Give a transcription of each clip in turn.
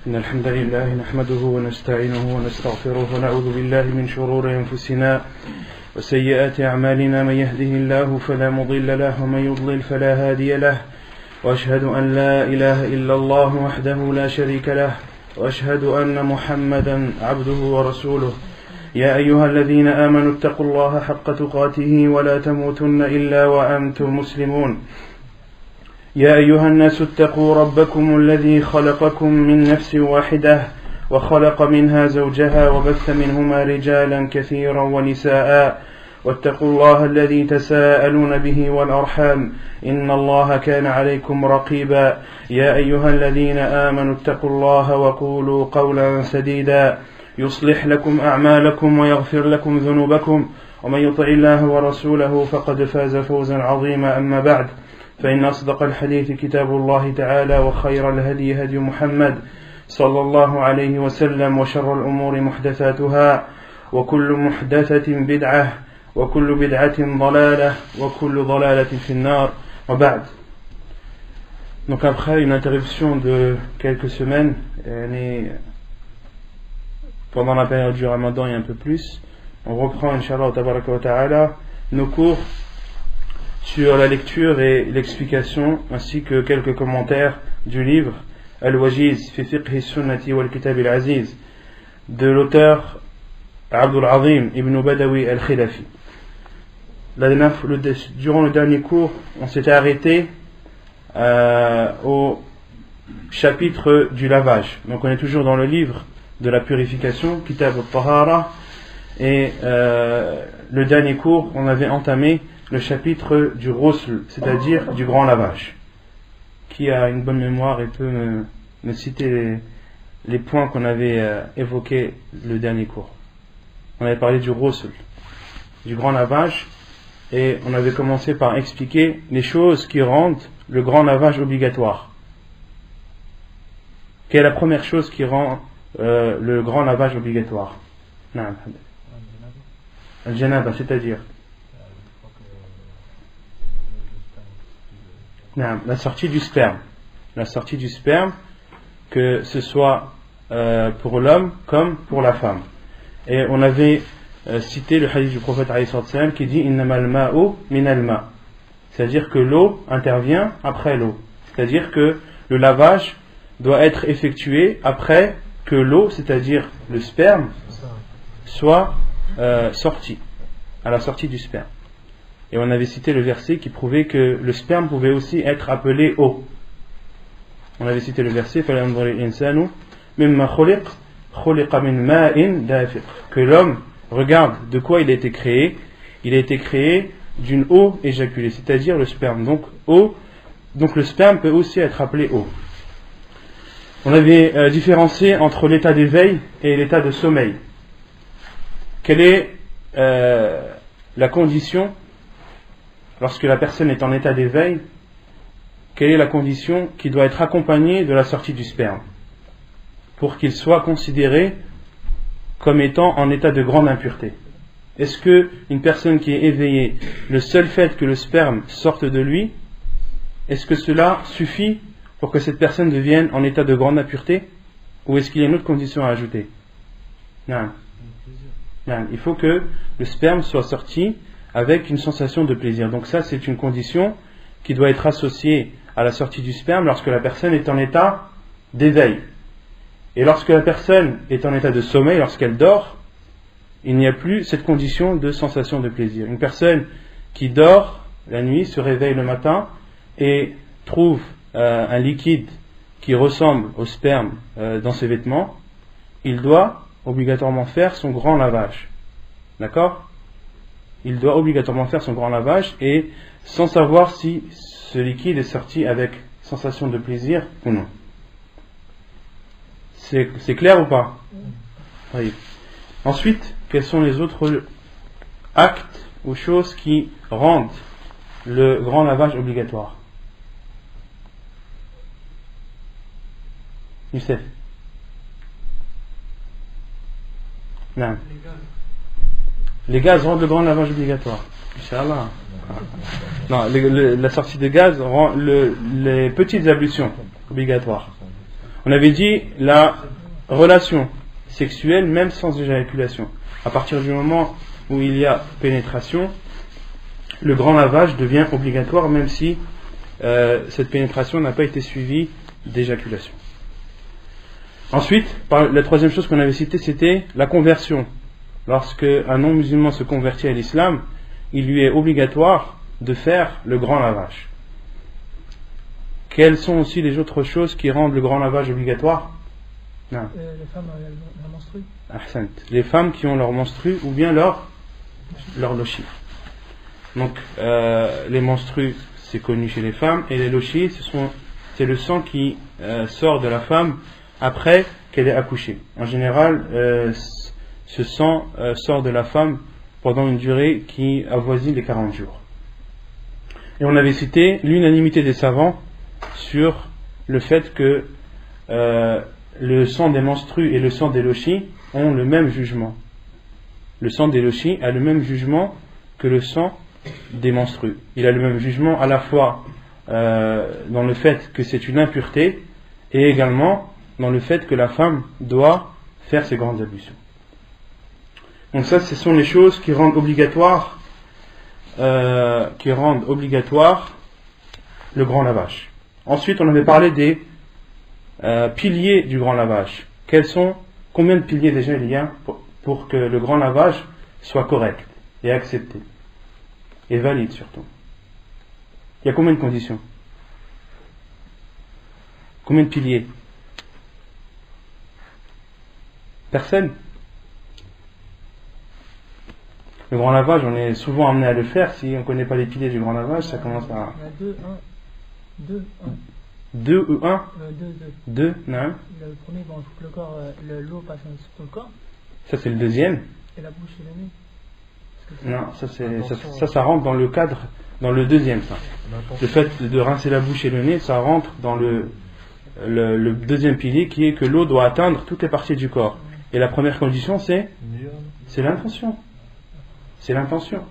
إن الحمد لله نحمده ونستعينه ونستغفره ونعوذ بالله من شرور أنفسنا وسيئات أعمالنا من يهده الله فلا مضل له ومن يضلل فلا هادي له وأشهد أن لا إله إلا الله وحده لا شريك له وأشهد أن محمدا عبده ورسوله يا أيها الذين آمنوا اتقوا الله حق تقاته ولا تموتن إلا وأنتم مسلمون يا أيها الناس اتقوا ربكم الذي خلقكم من نفس واحدة وخلق منها زوجها وبث منهما رجالا كثيرا ونساء واتقوا الله الذي تساءلون به والأرحام إن الله كان عليكم رقيبا يا أيها الذين آمنوا اتقوا الله وقولوا قولا سديدا يصلح لكم أعمالكم ويغفر لكم ذنوبكم ومن يطع الله ورسوله فقد فاز فوزا عظيما أما بعد فإن أصدق الحديث كتاب الله تعالى وخير الهدي هدي محمد صلى الله عليه وسلم وشر الأمور محدثاتها وكل محدثة بدعة وكل بدعة ضلالة وكل ضلالة في النار وبعد. Donc après une interruption de quelques semaines, pendant la période du Ramadan et un peu plus, on reprend Inch'Allah tabaraka wa ta'ala nos cours sur la lecture et l'explication ainsi que quelques commentaires du livre Al-Wajiz fi fiqh sunnati wal kitab al-aziz de l'auteur Abdul Azim ibn Badawi al-Khilafi. Durant le dernier cours, on s'était arrêté au chapitre du lavage. Donc on est toujours dans le livre de la purification, Kitab al-Tahara, et le dernier cours, on avait entamé le chapitre du ghusl, c'est-à-dire du grand lavage. Qui a une bonne mémoire et peut me citer les points qu'on avait évoqués le dernier cours. On avait parlé du ghusl, du grand lavage, et on avait commencé par expliquer les choses qui rendent le grand lavage obligatoire. Quelle est la première chose qui rend le grand lavage obligatoire? Al-Janaba, c'est-à-dire la sortie du sperme. La sortie du sperme, que ce soit pour l'homme comme pour la femme. Et on avait cité le hadith du prophète qui dit innamal ma'u minal ma', c'est-à-dire que l'eau intervient après l'eau, c'est-à-dire que le lavage doit être effectué après que l'eau, c'est-à-dire le sperme, soit sorti, à la sortie du sperme. Et on avait cité le verset qui prouvait que le sperme pouvait aussi être appelé eau. On avait cité le verset que l'homme regarde de quoi il a été créé. Il a été créé d'une eau éjaculée, c'est-à-dire le sperme. Donc le sperme peut aussi être appelé eau. On avait différencié entre l'état d'éveil et l'état de sommeil. Quelle est la condition lorsque la personne est en état d'éveil? Quelle est la condition qui doit être accompagnée de la sortie du sperme pour qu'il soit considéré comme étant en état de grande impureté? Est-ce que une personne qui est éveillée, le seul fait que le sperme sorte de lui, est-ce que cela suffit pour que cette personne devienne en état de grande impureté, ou est-ce qu'il y a une autre condition à ajouter? Non. Il faut que le sperme soit sorti avec une sensation de plaisir. Donc ça, c'est une condition qui doit être associée à la sortie du sperme lorsque la personne est en état d'éveil. Et lorsque la personne est en état de sommeil, lorsqu'elle dort, il n'y a plus cette condition de sensation de plaisir. Une personne qui dort la nuit se réveille le matin et trouve un liquide qui ressemble au sperme dans ses vêtements, il doit obligatoirement faire son grand lavage. D'accord? Il doit obligatoirement faire son grand lavage, et sans savoir si ce liquide est sorti avec sensation de plaisir ou non. C'est clair ou pas? Oui. Ensuite, quels sont les autres actes ou choses qui rendent le grand lavage obligatoire? Youssef? Non. Les gaz rendent le grand lavage obligatoire. Inch'Allah. Non, la sortie de gaz rend les petites ablutions obligatoires. On avait dit la relation sexuelle même sans éjaculation. À partir du moment où il y a pénétration, le grand lavage devient obligatoire même si cette pénétration n'a pas été suivie d'éjaculation. Ensuite, la troisième chose qu'on avait citée, c'était la conversion. Lorsque un non-musulman se convertit à l'islam, il lui est obligatoire de faire le grand lavage. Quelles sont aussi les autres choses qui rendent le grand lavage obligatoire? Non. Les femmes la menstruent. Ahsant. Les femmes qui ont leur menstru ou bien leur lochi. Donc les menstrues, c'est connu chez les femmes, et les lochis, c'est le sang qui sort de la femme après qu'elle ait accouché. En général, ce sang sort de la femme pendant une durée qui avoisine les 40 jours. Et on avait cité l'unanimité des savants sur le fait que le sang des menstrues et le sang des lochis ont le même jugement. Le sang des lochis a le même jugement que le sang des menstrues. Il a le même jugement à la fois dans le fait que c'est une impureté et également dans le fait que la femme doit faire ses grandes ablutions. Donc ça, ce sont les choses qui rendent obligatoire le grand lavage. Ensuite, on avait parlé des piliers du grand lavage. Combien de piliers déjà il y a pour que le grand lavage soit correct et accepté et valide surtout? Il y a combien de conditions? Combien de piliers? Personne? Le grand lavage, on est souvent amené à le faire. Si on ne connaît pas les piliers du grand lavage, ça commence à... Il y a 2, 1. 2 ou 1? 2, non. Le premier, bon, il faut que le corps, l'eau passe sur tout le corps. Ça, c'est le deuxième. Et la bouche et le nez. Non, ça rentre dans le cadre, dans le deuxième. Ça. Le fait de rincer la bouche et le nez, ça rentre dans le deuxième pilier qui est que l'eau doit atteindre toutes les parties du corps. Et la première condition, c'est l'intention. C'est l'intention.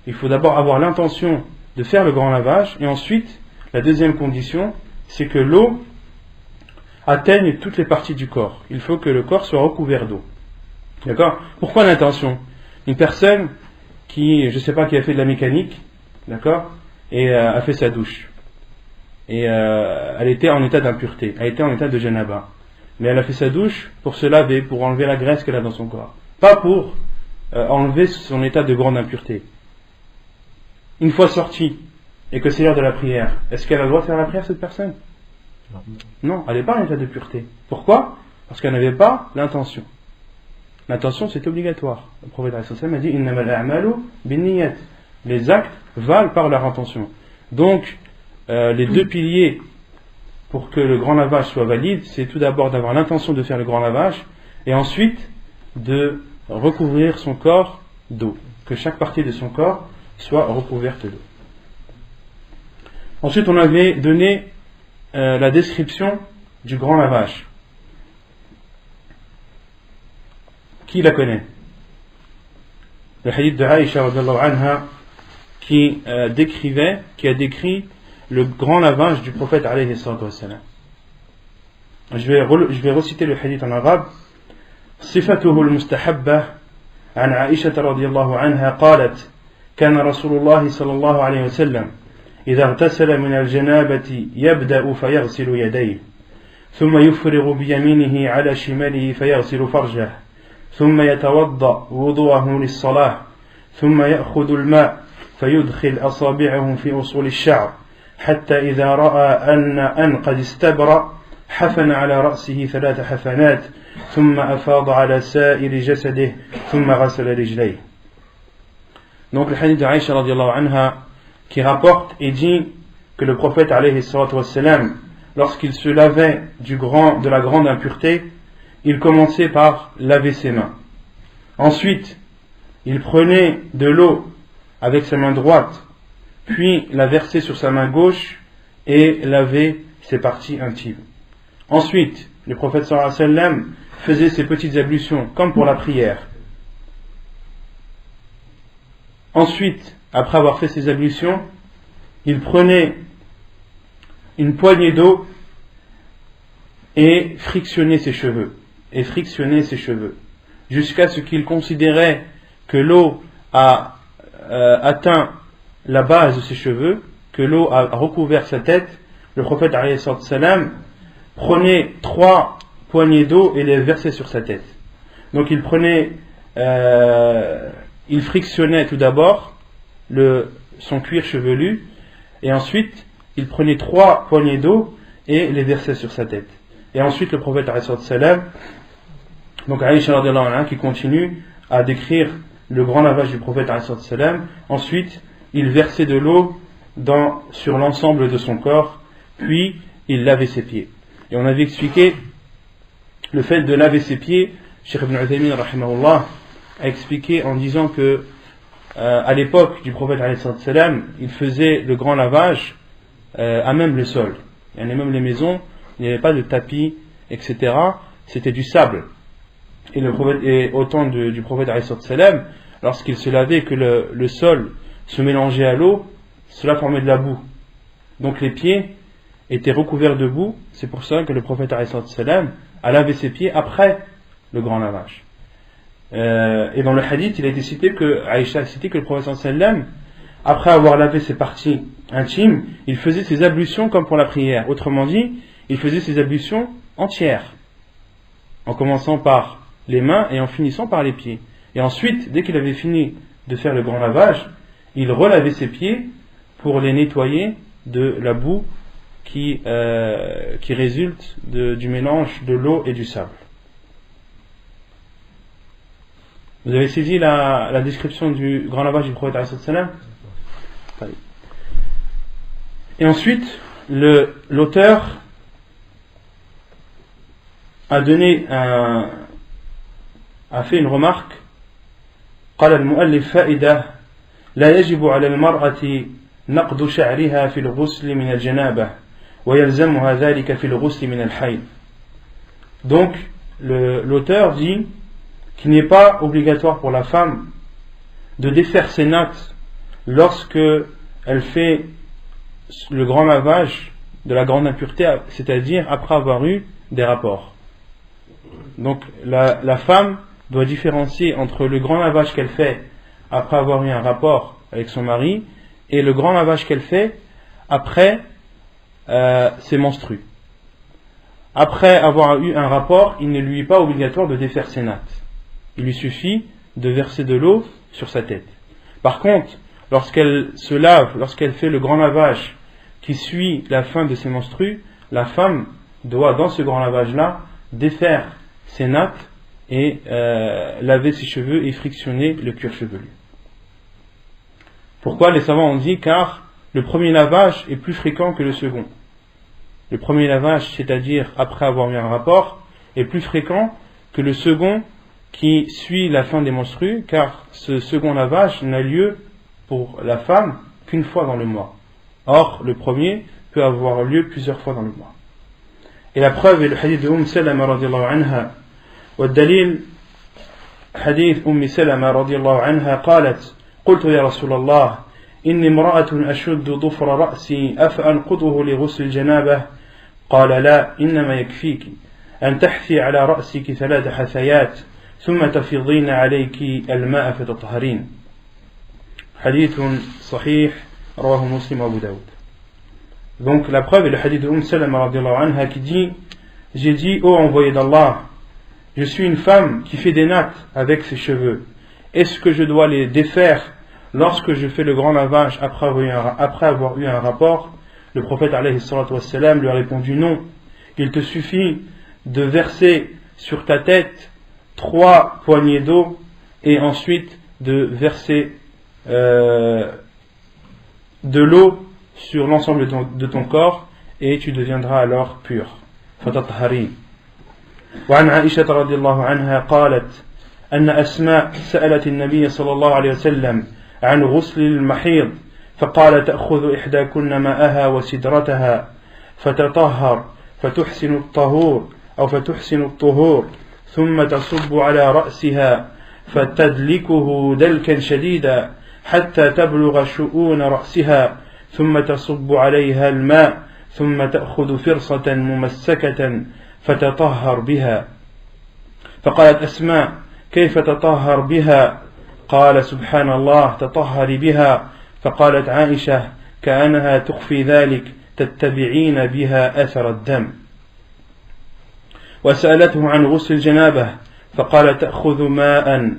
Il faut d'abord avoir l'intention de faire le grand lavage, et ensuite, la deuxième condition, c'est que l'eau atteigne toutes les parties du corps. Il faut que le corps soit recouvert d'eau. D'accord? Pourquoi l'intention? Une personne qui, je ne sais pas, qui a fait de la mécanique, d'accord, et a fait sa douche. Et elle était en état d'impureté, elle était en état de janaba. Mais elle a fait sa douche pour se laver, pour enlever la graisse qu'elle a dans son corps. Pas pour enlever son état de grande impureté. Une fois sortie, et que c'est l'heure de la prière, est-ce qu'elle a le droit de faire la prière, cette personne? Non, elle n'est pas en état de pureté. Pourquoi? Parce qu'elle n'avait pas l'intention. L'intention, c'est obligatoire. Le prophète a dit innamal a'malu binniyat. Les actes valent par leur intention. Donc, les deux piliers pour que le grand lavage soit valide, c'est tout d'abord d'avoir l'intention de faire le grand lavage, et ensuite de recouvrir son corps d'eau, que chaque partie de son corps soit recouverte d'eau. Ensuite, on avait donné la description du grand lavage. Qui la connaît? Le hadith de Aïcha radhiyallahu anha qui a décrit le grand lavage du prophète alayhi salatu wassalam. Je vais reciter le hadith en arabe. صفته المستحبة عن عائشة رضي الله عنها قالت كان رسول الله صلى الله عليه وسلم إذا اغتسل من الجنابة يبدأ فيغسل يديه ثم يفرغ بيمينه على شماله فيغسل فرجه ثم يتوضأ وضوءه للصلاة ثم يأخذ الماء فيدخل أصابعه في أصول الشعر حتى إذا رأى أن قد استبرأ حفن على رأسه 3 حفنات ثم أفاض على سائر جسده ثم غسل رجليه. Donc le hadith d'Aïcha radhiyallahu anha qui rapporte et dit que le prophète alayhi salatu wassalam, lorsqu'il se lavait de la grande impureté, il commençait par laver ses mains. Ensuite, il prenait de l'eau avec sa main droite, puis la versait sur sa main gauche et lavait ses parties intimes. Ensuite, le prophète sallallahu alayhi wa sallam faisait ses petites ablutions comme pour la prière. Ensuite, après avoir fait ses ablutions, il prenait une poignée d'eau et frictionner ses cheveux, jusqu'à ce qu'il considérait que l'eau a atteint la base de ses cheveux, que l'eau a recouvert sa tête. Le prophète alayhi salam prenait 3 poignées d'eau et les versait sur sa tête. Donc il frictionnait tout d'abord son cuir chevelu, et ensuite il prenait 3 poignées d'eau et les versait sur sa tête. Et ensuite le prophète alayhi salam, donc Aïcha radhiyallahu anha, qui continue à décrire le grand lavage du prophète alayhi salam, ensuite il versait de l'eau sur l'ensemble de son corps, puis il lavait ses pieds. Et on avait expliqué le fait de laver ses pieds. Cheikh Ibn Uthaymin rahimahullah a expliqué en disant que à l'époque du prophète alayhi salam, il faisait le grand lavage à même le sol. Et même les maisons, il n'y avait pas de tapis, etc. C'était du sable. Et au temps du prophète alayhi salam, lorsqu'il se lavait, que le sol se mélangeait à l'eau, cela formait de la boue. Donc les pieds étaient recouverts de boue. C'est pour ça que le prophète alayhi salam a lavé ses pieds après le grand lavage. Et dans le hadith, il a été cité que Aïcha a cité que le prophète sallam, après avoir lavé ses parties intimes, il faisait ses ablutions comme pour la prière. Autrement dit, il faisait ses ablutions entières, en commençant par les mains et en finissant par les pieds. Et ensuite, dès qu'il avait fini de faire le grand lavage, il relavait ses pieds pour les nettoyer de la boue qui résulte du mélange de l'eau et du sable. Vous avez saisi la description du grand lavage du prophète alayhi salam? Et ensuite, l'auteur a fait une remarque. قال المؤلف فائدة لا يجب على المرأة نقض شعرها في الغسل من الجنابة ويلزمها ذلك في الغسل من الحيض. Donc l'auteur dit qu'il n'est pas obligatoire pour la femme de défaire ses nattes lorsque elle fait le grand lavage de la grande impureté, c'est-à-dire après avoir eu des rapports. Donc la femme doit différencier entre le grand lavage qu'elle fait après avoir eu un rapport avec son mari et le grand lavage qu'elle fait après ses menstrues. Après avoir eu un rapport, il ne lui est pas obligatoire de défaire ses nattes. Il lui suffit de verser de l'eau sur sa tête. Par contre, lorsqu'elle se lave, lorsqu'elle fait le grand lavage qui suit la fin de ses menstrues, la femme doit, dans ce grand lavage-là, défaire ses nattes et laver ses cheveux et frictionner le cuir chevelu. Pourquoi? Les savants ont dit car le premier lavage est plus fréquent que le second. Le premier lavage, c'est-à-dire après avoir eu un rapport, est plus fréquent que le second qui suit la fin des menstrues, car ce second lavage n'a lieu pour la femme qu'une fois dans le mois. Or, le premier peut avoir lieu plusieurs fois dans le mois. Et la preuve est le hadith de Salama radiallahu anha. والدليل حديث سلمة رضي الله عنها قالت قلت يا رسول الله إني امرأة أشد ضفر رأسي أفأنقضه لغسل الجنابة قال لا إنما يكفيك أن تحثي على رأسك 3 حثيات ثم تفيضين عليك الماء فتطهرين. حديث صحيح رواه مسلم وأبو داود. Donc la preuve est le hadith de Salama radiallahu anha qui dit: j'ai dit, ô envoyé d'Allah, je suis une femme qui fait des nattes avec ses cheveux. Est-ce que je dois les défaire lorsque je fais le grand lavage après avoir eu un rapport? Le prophète alayhi salatu wassalam lui a répondu non. Il te suffit de verser sur ta tête 3 poignées d'eau et ensuite de verser de l'eau sur l'ensemble de ton corps et tu deviendras alors pur. Fatatahari. وعن عائشة رضي الله عنها قالت أن أسماء سألت النبي صلى الله عليه وسلم عن غسل المحيض فقال تأخذ إحداكن ماءها وسدرتها فتطهر فتحسن الطهور ثم تصب على رأسها فتدلكه دلكا شديدا حتى تبلغ شؤون رأسها ثم تصب عليها الماء ثم تأخذ فرصة ممسكة فتطهر بها. فقالت أسماء: كيف تطهر بها؟ قال: سبحان الله تطهري بها. فقالت عائشة: كأنها تخفي ذلك تتبعين بها أثر الدم. وسألته عن غسل الجنابة فقال: تأخذ ماء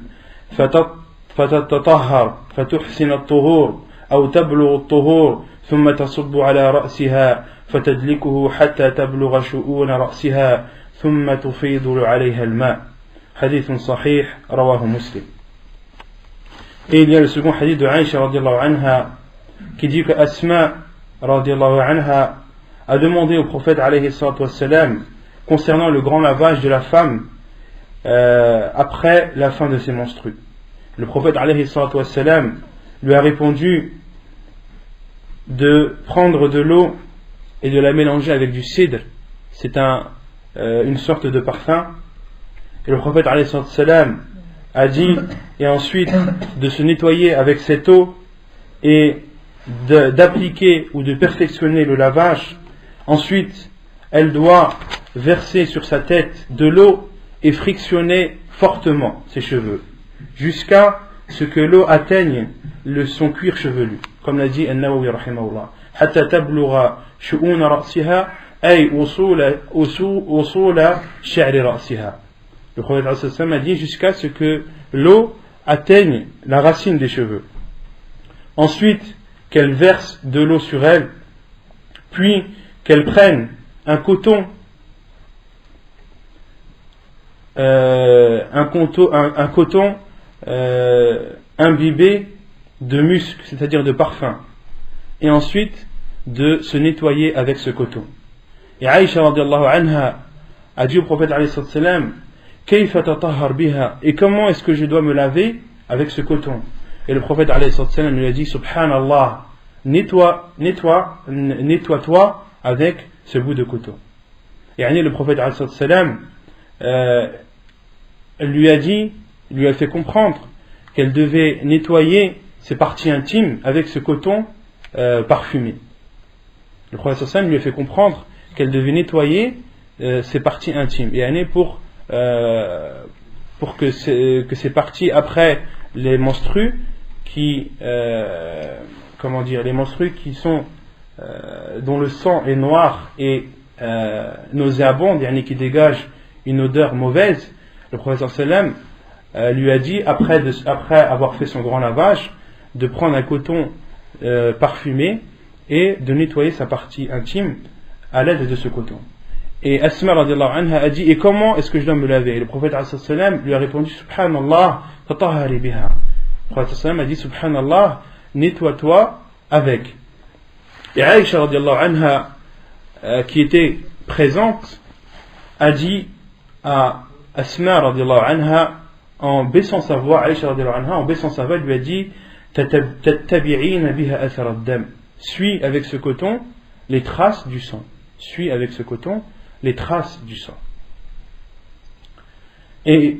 فتتطهر فتحسن الطهور أو تبلغ الطهور ثم تصب على رأسها فتدلكه حتى تبلغ شؤون رأسها ثم تفيض عليها الماء. Hadith sahih, rawahu Muslim. Et il y a le second hadith de Aïcha radiallahu anha qui dit que Asma radiallahu anha a demandé au prophète alayhi salatu wassalam concernant le grand lavage de la femme après la fin de ses menstrues. Le prophète alayhi salatu wassalam lui a répondu de prendre de l'eau et de la mélanger avec du cidre. C'est une sorte de parfum. Et le prophète alayhi salatu wassalam a dit, et ensuite de se nettoyer avec cette eau et d'appliquer ou de perfectionner le lavage. Ensuite, elle doit verser sur sa tête de l'eau et frictionner fortement ses cheveux jusqu'à ce que l'eau atteigne son cuir chevelu, comme l'a dit An-Nawawi rahimahullah. Hatta tablugha shu'una ra'siha ay usula sha'ri ra'siha. Le prophète a dit jusqu'à ce que l'eau atteigne la racine des cheveux. Ensuite, qu'elle verse de l'eau sur elle, puis qu'elle prenne un coton, imbibé de musc, c'est-à-dire de parfum, et ensuite de se nettoyer avec ce coton. Et Aïcha radiallahu anha a dit au prophète alayhi salam: Kayfa tatahhar biha, et comment est-ce que je dois me laver avec ce coton? Et le prophète alayhi salam lui a dit: Subhanallah, nettoie-toi avec ce bout de coton. Et le prophète alayhi salam lui a fait comprendre qu'elle devait nettoyer ses parties intimes avec ce coton parfumé. Le prophète sallam lui a fait comprendre qu'elle devait nettoyer ses parties intimes, et pour que ces parties après les menstrues les menstrues qui sont dont le sang est noir et nauséabond, qui dégage une odeur mauvaise, le prophète sallam lui a dit, après avoir fait son grand lavage, de prendre un coton parfumé et de nettoyer sa partie intime à l'aide de ce coton. Et Asma radiallahu anha a dit: et comment est-ce que je dois me laver? Et le prophète sallam lui a répondu: Subhanallah tatahhari biha. Le prophète sallam a dit: Subhanallah, nettoie-toi avec. Et Aïcha radiallahu anha qui était présente a dit à Asma radiallahu anha, en baissant sa voix, Aïcha radiallahu anha en baissant sa voix lui a dit: tattabi'ina biha athar ad-dam, suis avec ce coton les traces du sang. Suis avec ce coton les traces du sang. Et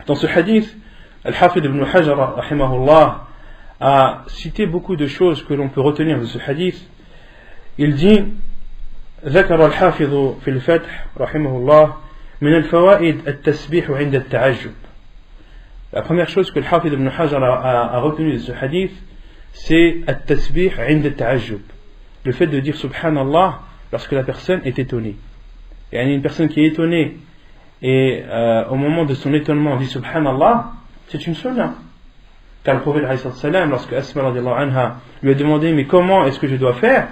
dans ce hadith, Al-Hafid ibn Hajar rahimahullah a cité beaucoup de choses que l'on peut retenir de ce hadith. Il dit: ذكر الحافظ في الفتح رحمه الله من الفوائد التسبيح عند التعجب. La première chose que le Hafid ibn Hajar a retenu de ce hadith, c'est التسبيح عند التعجب, le fait de dire Subhanallah lorsque la personne est étonnée. Il y a une personne qui est étonnée et au moment de son étonnement dit Subhanallah, c'est une sunnah. Car le prophète alayhi salam, lorsque Asma radiallahu anha lui a demandé: mais comment est-ce que je dois faire?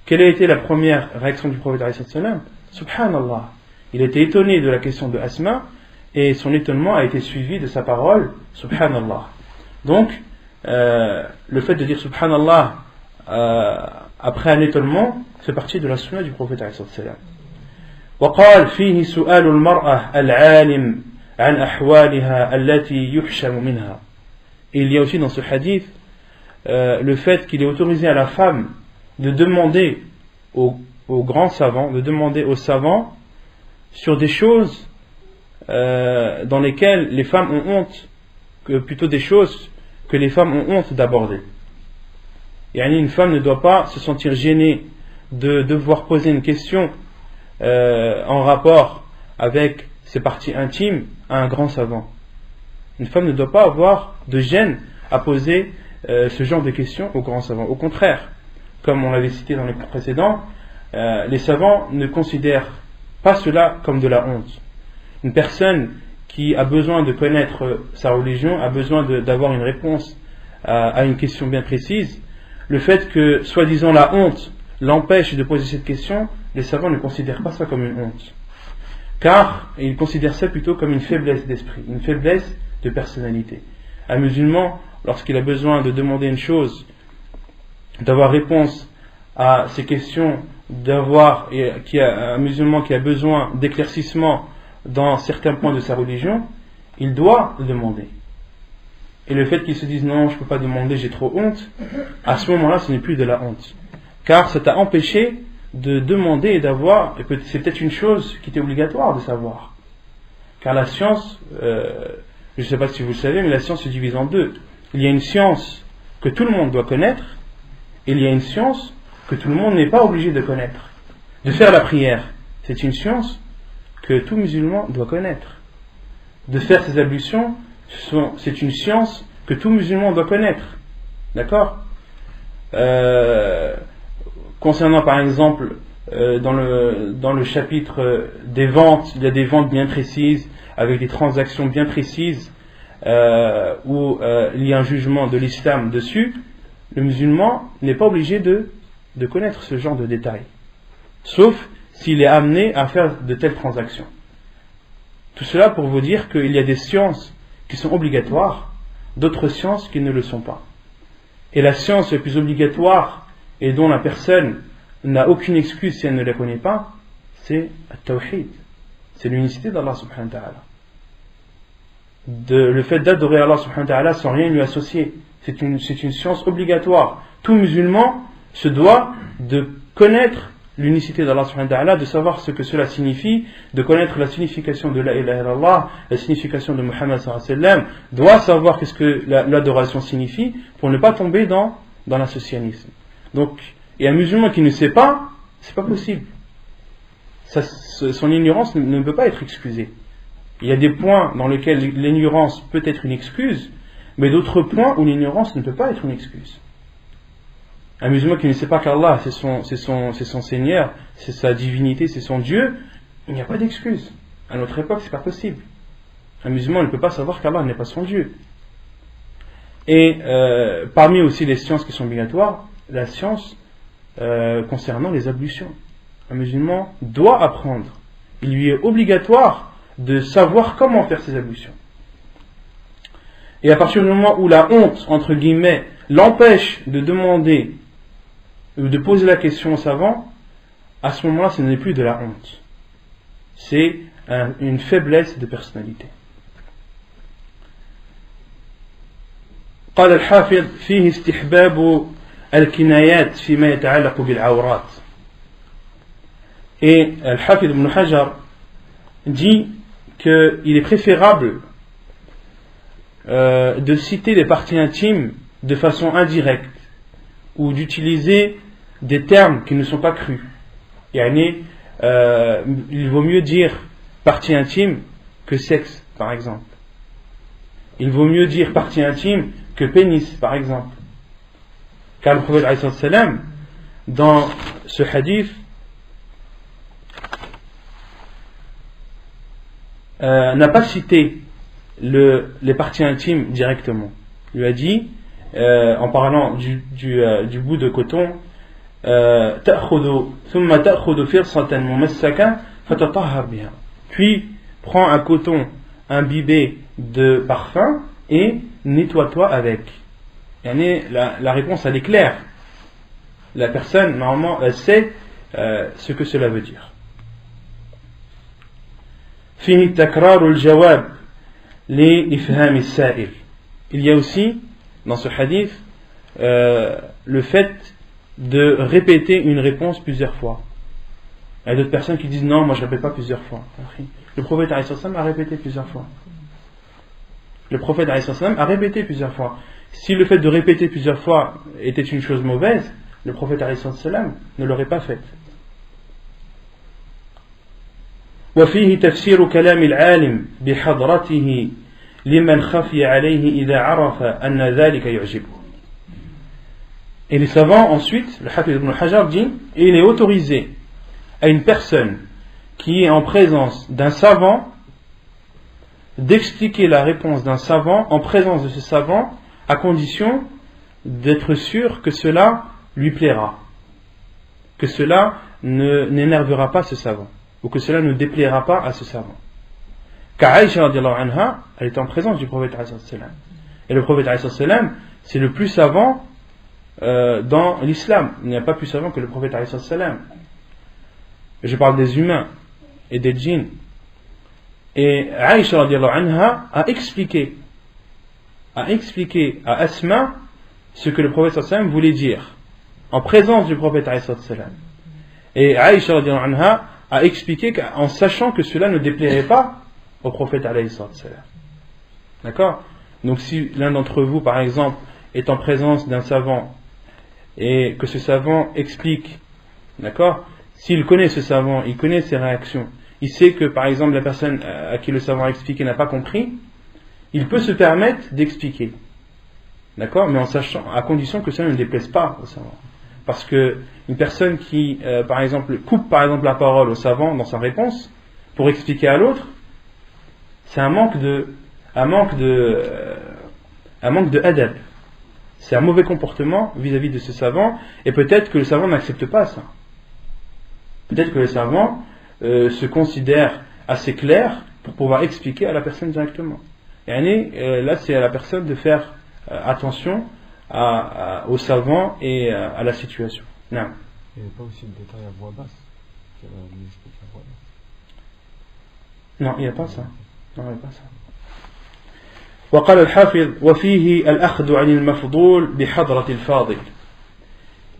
Quelle a été la première réaction du prophète alayhi salam? Subhanallah. Il était étonné de la question de Asma et son étonnement a été suivi de sa parole Subhanallah. Donc le fait de dire Subhanallah après un étonnement fait partie de la sunna du prophète alayhi salam. وقال فيه سؤال المرأة العالم عن أحوالها التي يحشم منها. Et il y a aussi dans ce hadith le fait qu'il est autorisé à la femme de demander aux grands savants, de demander aux savants sur des choses dans lesquelles les femmes ont honte, plutôt des choses que les femmes ont honte d'aborder. Et une femme ne doit pas se sentir gênée de devoir poser une question en rapport avec ses parties intimes à un grand savant. Une femme ne doit pas avoir de gêne à poser ce genre de questions au grand savant. Au contraire, comme on l'avait cité dans les cours précédents, les savants ne considèrent pas cela comme de la honte. Une personne qui a besoin de connaître sa religion a besoin d'avoir une réponse à une question bien précise. Le fait que, soi-disant, la honte l'empêche de poser cette question, les savants ne considèrent pas ça comme une honte. Car ils considèrent ça plutôt comme une faiblesse d'esprit, une faiblesse de personnalité. Un musulman, lorsqu'il a besoin de demander une chose, d'avoir réponse à ces questions, un musulman qui a besoin d'éclaircissement dans certains points de sa religion, il doit le demander. Et le fait qu'il se dise non, je ne peux pas demander, j'ai trop honte, à ce moment-là, ce n'est plus de la honte. Car ça t'a empêché de demander et d'avoir, et c'est peut-être une chose qui était obligatoire de savoir. Car la science, je ne sais pas si vous le savez, mais la science se divise en deux. Il y a une science que tout le monde doit connaître, et il y a une science que tout le monde n'est pas obligé de connaître. De faire la prière, c'est une science que tout musulman doit connaître. De faire ses ablutions, c'est une science que tout musulman doit connaître. D'accord ? Concernant par exemple dans le chapitre des ventes, il y a des ventes bien précises avec des transactions bien précises où il y a un jugement de l'islam dessus. Le musulman n'est pas obligé de connaître ce genre de détails, sauf s'il est amené à faire de telles transactions. Tout cela pour vous dire qu'il y a des sciences qui sont obligatoires, d'autres sciences qui ne le sont pas. Et la science la plus obligatoire et dont la personne n'a aucune excuse si elle ne la connaît pas, c'est At-Tawhid, c'est l'unicité d'Allah subhanahu wa ta'ala. Le fait d'adorer Allah subhanahu wa ta'ala sans rien lui associer, c'est une science obligatoire. Tout musulman se doit de connaître l'unicité d'Allah subhanahu wa ta'ala, de savoir ce que cela signifie, de connaître la signification de la ilaha illallah, la signification de Muhammad sallallahu alayhi wa sallam, doit savoir qu'est-ce que l'adoration signifie pour ne pas tomber dans l'associanisme. Donc, et un musulman qui ne sait pas, c'est pas possible. Son ignorance ne peut pas être excusée. Il y a des points dans lesquels l'ignorance peut être une excuse, mais d'autres points où l'ignorance ne peut pas être une excuse. Un musulman qui ne sait pas qu'Allah c'est son Seigneur, c'est sa divinité, c'est son Dieu, il n'y a pas d'excuse. À notre époque, c'est pas possible. Un musulman ne peut pas savoir qu'Allah n'est pas son Dieu. Et parmi aussi les sciences qui sont obligatoires, la science concernant les ablutions. Un musulman doit apprendre. Il lui est obligatoire de savoir comment faire ses ablutions. Et à partir du moment où la honte, entre guillemets, l'empêche de demander ou de poser la question au savant, à ce moment-là, ce n'est plus de la honte. C'est une faiblesse de personnalité. قال الحافظ فيه استحباب الكنايات فيما يتعلق بالعورات. Et Al-Hafid ibn Hajar dit qu'il est préférable de citer les parties intimes de façon indirecte ou d'utiliser des termes qui ne sont pas crus. Il vaut mieux dire partie intime que sexe, par exemple. Il vaut mieux dire partie intime que pénis, par exemple. Car le prophète alayhi salam, dans ce hadith, n'a pas cité les parties intimes directement. Il lui a dit, en parlant du bout de coton, puis prends un coton imbibé de parfum et nettoie-toi avec. La réponse elle est claire. La personne normalement elle sait ce que cela veut dire. فيه تكرار الجواب لإفهام السائل. Il y a aussi dans ce hadith le fait de répéter une réponse plusieurs fois. Il y a d'autres personnes qui disent non, moi je ne répète pas plusieurs fois. Le prophète alayhi salam a répété plusieurs fois. Le prophète alayhi salam a répété plusieurs fois. Si le fait de répéter plusieurs fois était une chose mauvaise, le prophète alayhi salam ne l'aurait pas fait. وفيه تفسير كلام العالم بحضرته لمن خفي عليه إذا عرف أن ذلك يعجبه. Et les savants ensuite, le Hafid ibn Hajar dit, il est autorisé à une personne qui est en présence d'un savant d'expliquer la réponse d'un savant en présence de ce savant à condition d'être sûr que cela lui plaira, que cela n'énervera pas ce savant ou que cela ne déplaira pas à ce savant. Car Aïcha radiallahu anha, elle était en présence du prophète alayhi salam. Et le prophète alayhi salam, c'est le plus savant dans l'islam. Il n'y a pas plus savant que le prophète alayhi salam. Je parle des humains et des djinns. Et Aïcha radiallahu anha a expliqué à Asma ce que le prophète alayhi salam voulait dire en présence du prophète alayhi salam. Et Aïcha radiallahu anha a expliqué en sachant que cela ne déplairait pas au prophète alayhi salam. D'accord? Donc si l'un d'entre vous par exemple est en présence d'un savant et que ce savant explique, d'accord, s'il connaît ce savant, il connaît ses réactions, il sait que par exemple la personne à qui le savant a expliqué n'a pas compris, il peut se permettre d'expliquer, d'accord, mais en sachant, à condition que cela ne déplaise pas au savant. Parce que une personne qui par exemple coupe par exemple la parole au savant dans sa réponse pour expliquer à l'autre, c'est un manque de adab. C'est un mauvais comportement vis-à-vis de ce savant, et peut-être que le savant n'accepte pas ça. Peut-être que le savant se considère assez clair pour pouvoir expliquer à la personne directement. Et là, c'est à la personne de faire attention au savant et à la situation. Non. Il n'y a pas aussi le détail à voix basse qu'elle explique à voix basse. Non, il n'y a pas ça. Non, il n'y a pas ça. وقال الحافظ وفيه الأخذ عن المفضول بحضرة الفاضل.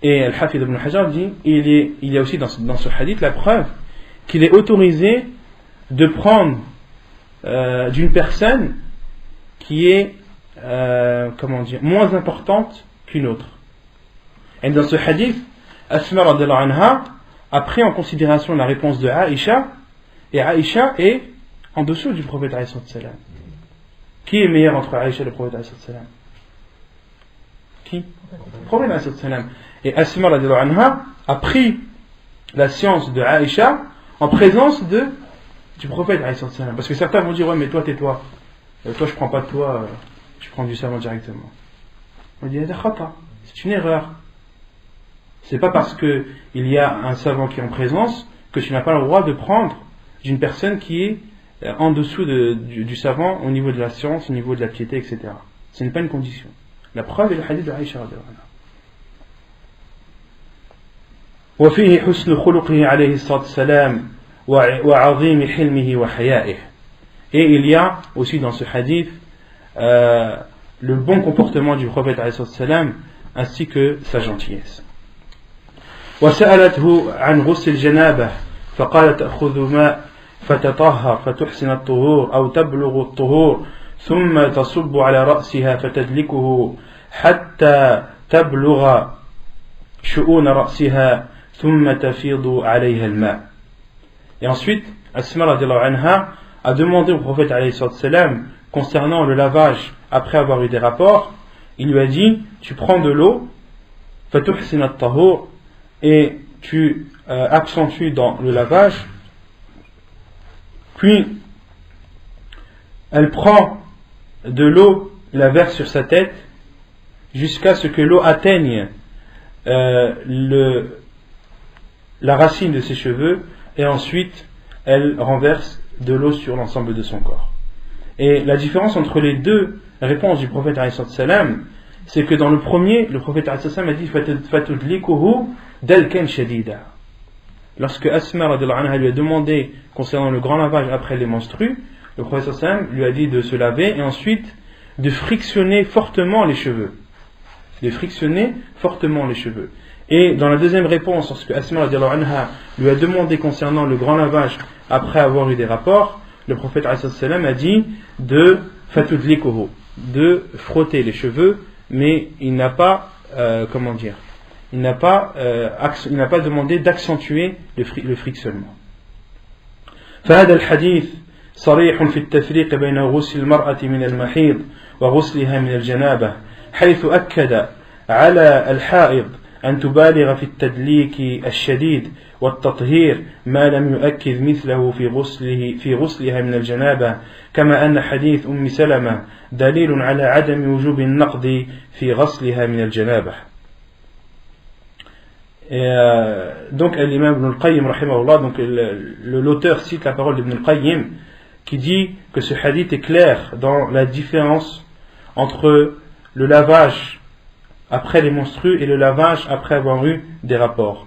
Et Al-Hafid ibn Hajar dit, il y a aussi dans ce hadith la preuve qu'il est autorisé de prendre d'une personne qui est moins importante qu'une autre. Et dans ce hadith, Asma radhiyallahu anha a pris en considération la réponse de Aïcha, et Aïcha est en dessous du prophète alayhi salam. Qui est meilleur entre Aïcha et le prophète alayhi salam? Qui? Le prophète alayhi salam. Et Asma radhiyallahu anha a pris la science de Aïcha en présence du prophète alayhi salam. Parce que certains vont dire, ouais, mais toi tais-toi. Toi je prends pas de toi, je prends du savant directement. On dit, c'est une erreur. C'est pas parce qu'il y a un savant qui est en présence que tu n'as pas le droit de prendre d'une personne qui est en dessous du savant au niveau de la science, au niveau de la piété, etc. Ce n'est pas une condition. La preuve est le hadith de Aïcha radhiyallahu anha. وفيه حسن خلقه عليه الصلاة والسلام وعظيم حلمه وحيائه. Et il y a aussi dans ce hadith le bon comportement du prophète alayhi salam ainsi que sa gentillesse. وسألته عن غسل الجنابة فقال تأخذ ماء فتطهر فتحسن الطهور أو تبلغ الطهور ثم تصب على رأسها فتدلكه حتى تبلغ شؤون رأسها ثم تفيض عليها الماء. Et ensuite Asma radhiyallahu anha a demandé au prophète alayhi salam concernant le lavage après avoir eu des rapports. Il lui a dit, tu prends de l'eau fatuhsin at-tahur et tu accentues dans le lavage, puis elle prend de l'eau, la verse sur sa tête jusqu'à ce que l'eau atteigne la racine de ses cheveux, et ensuite elle renverse de l'eau sur l'ensemble de son corps. Et la différence entre les deux réponses du prophète alayhi salam, c'est que dans le premier, le prophète alayhi salam a dit fatudlikuhu dalkan shadida. Lorsque Asma radhiyallahu anha lui a demandé concernant le grand lavage après les menstrues, le prophète sallam lui a dit de se laver et ensuite de frictionner fortement les cheveux. Et dans la deuxième réponse, lorsque Asma radhiyallahu anha lui a demandé concernant le grand lavage après avoir eu des rapports, le prophète sallam a dit de fatudlikuhu, de frotter les cheveux, mais il n'a pas il n'a pas demandé d'accentuer le frictionnement. فهذا الحديث صريح في التفريق بين غسل المرأة من المحيض وغسلها من الجنابة، حيث أكد على الحائض أن تبالغ في التدليك الشديد والتطهير ما لم يؤكد مثله في غسلها من الجنابة، كما أن حديث أم سلمة دليل على عدم وجوب النقض في غسلها من الجنابة. Donc l'imam Ibn al-Qayyim rahimahullah, donc l'auteur cite la parole d'Ibn al-Qayyim qui dit que ce hadith est clair dans la différence entre le lavage après les menstrues et le lavage après avoir eu des rapports.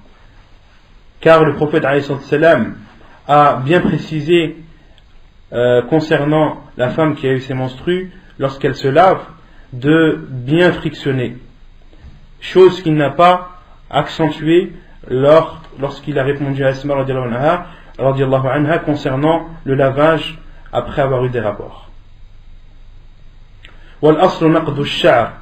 Car le prophète alayhi salam a bien précisé concernant la femme qui a eu ses menstrues, lorsqu'elle se lave, de bien frictionner, chose qu'il n'a pas accentué lorsqu'il a répondu à Asma radiallahu anha concernant le lavage après avoir eu des rapports. والأصل نقض الشعر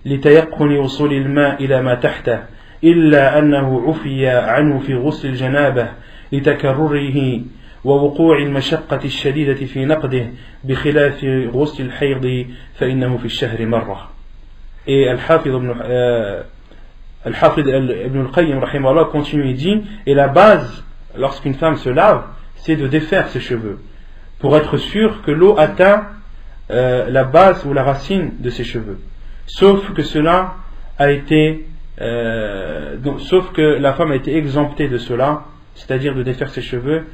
لتيقن وصول الماء إلى ما تحته إلا أنه عفي عنه في غسل الجنابة لتكرره ووقوع المشقة الشديدة في نقده بخلاف غسل الحيض فإنه في الشهر مرة. Et Al-Hafid Ibn al-Qayyim rahimahullah continue et dit, et la base lorsqu'une femme se lave, c'est de défaire ses cheveux pour être sûr que l'eau atteint la base ou la racine de ses cheveux, sauf que cela a été sauf que la femme a été exemptée de cela, c'est-à-dire de défaire ses cheveux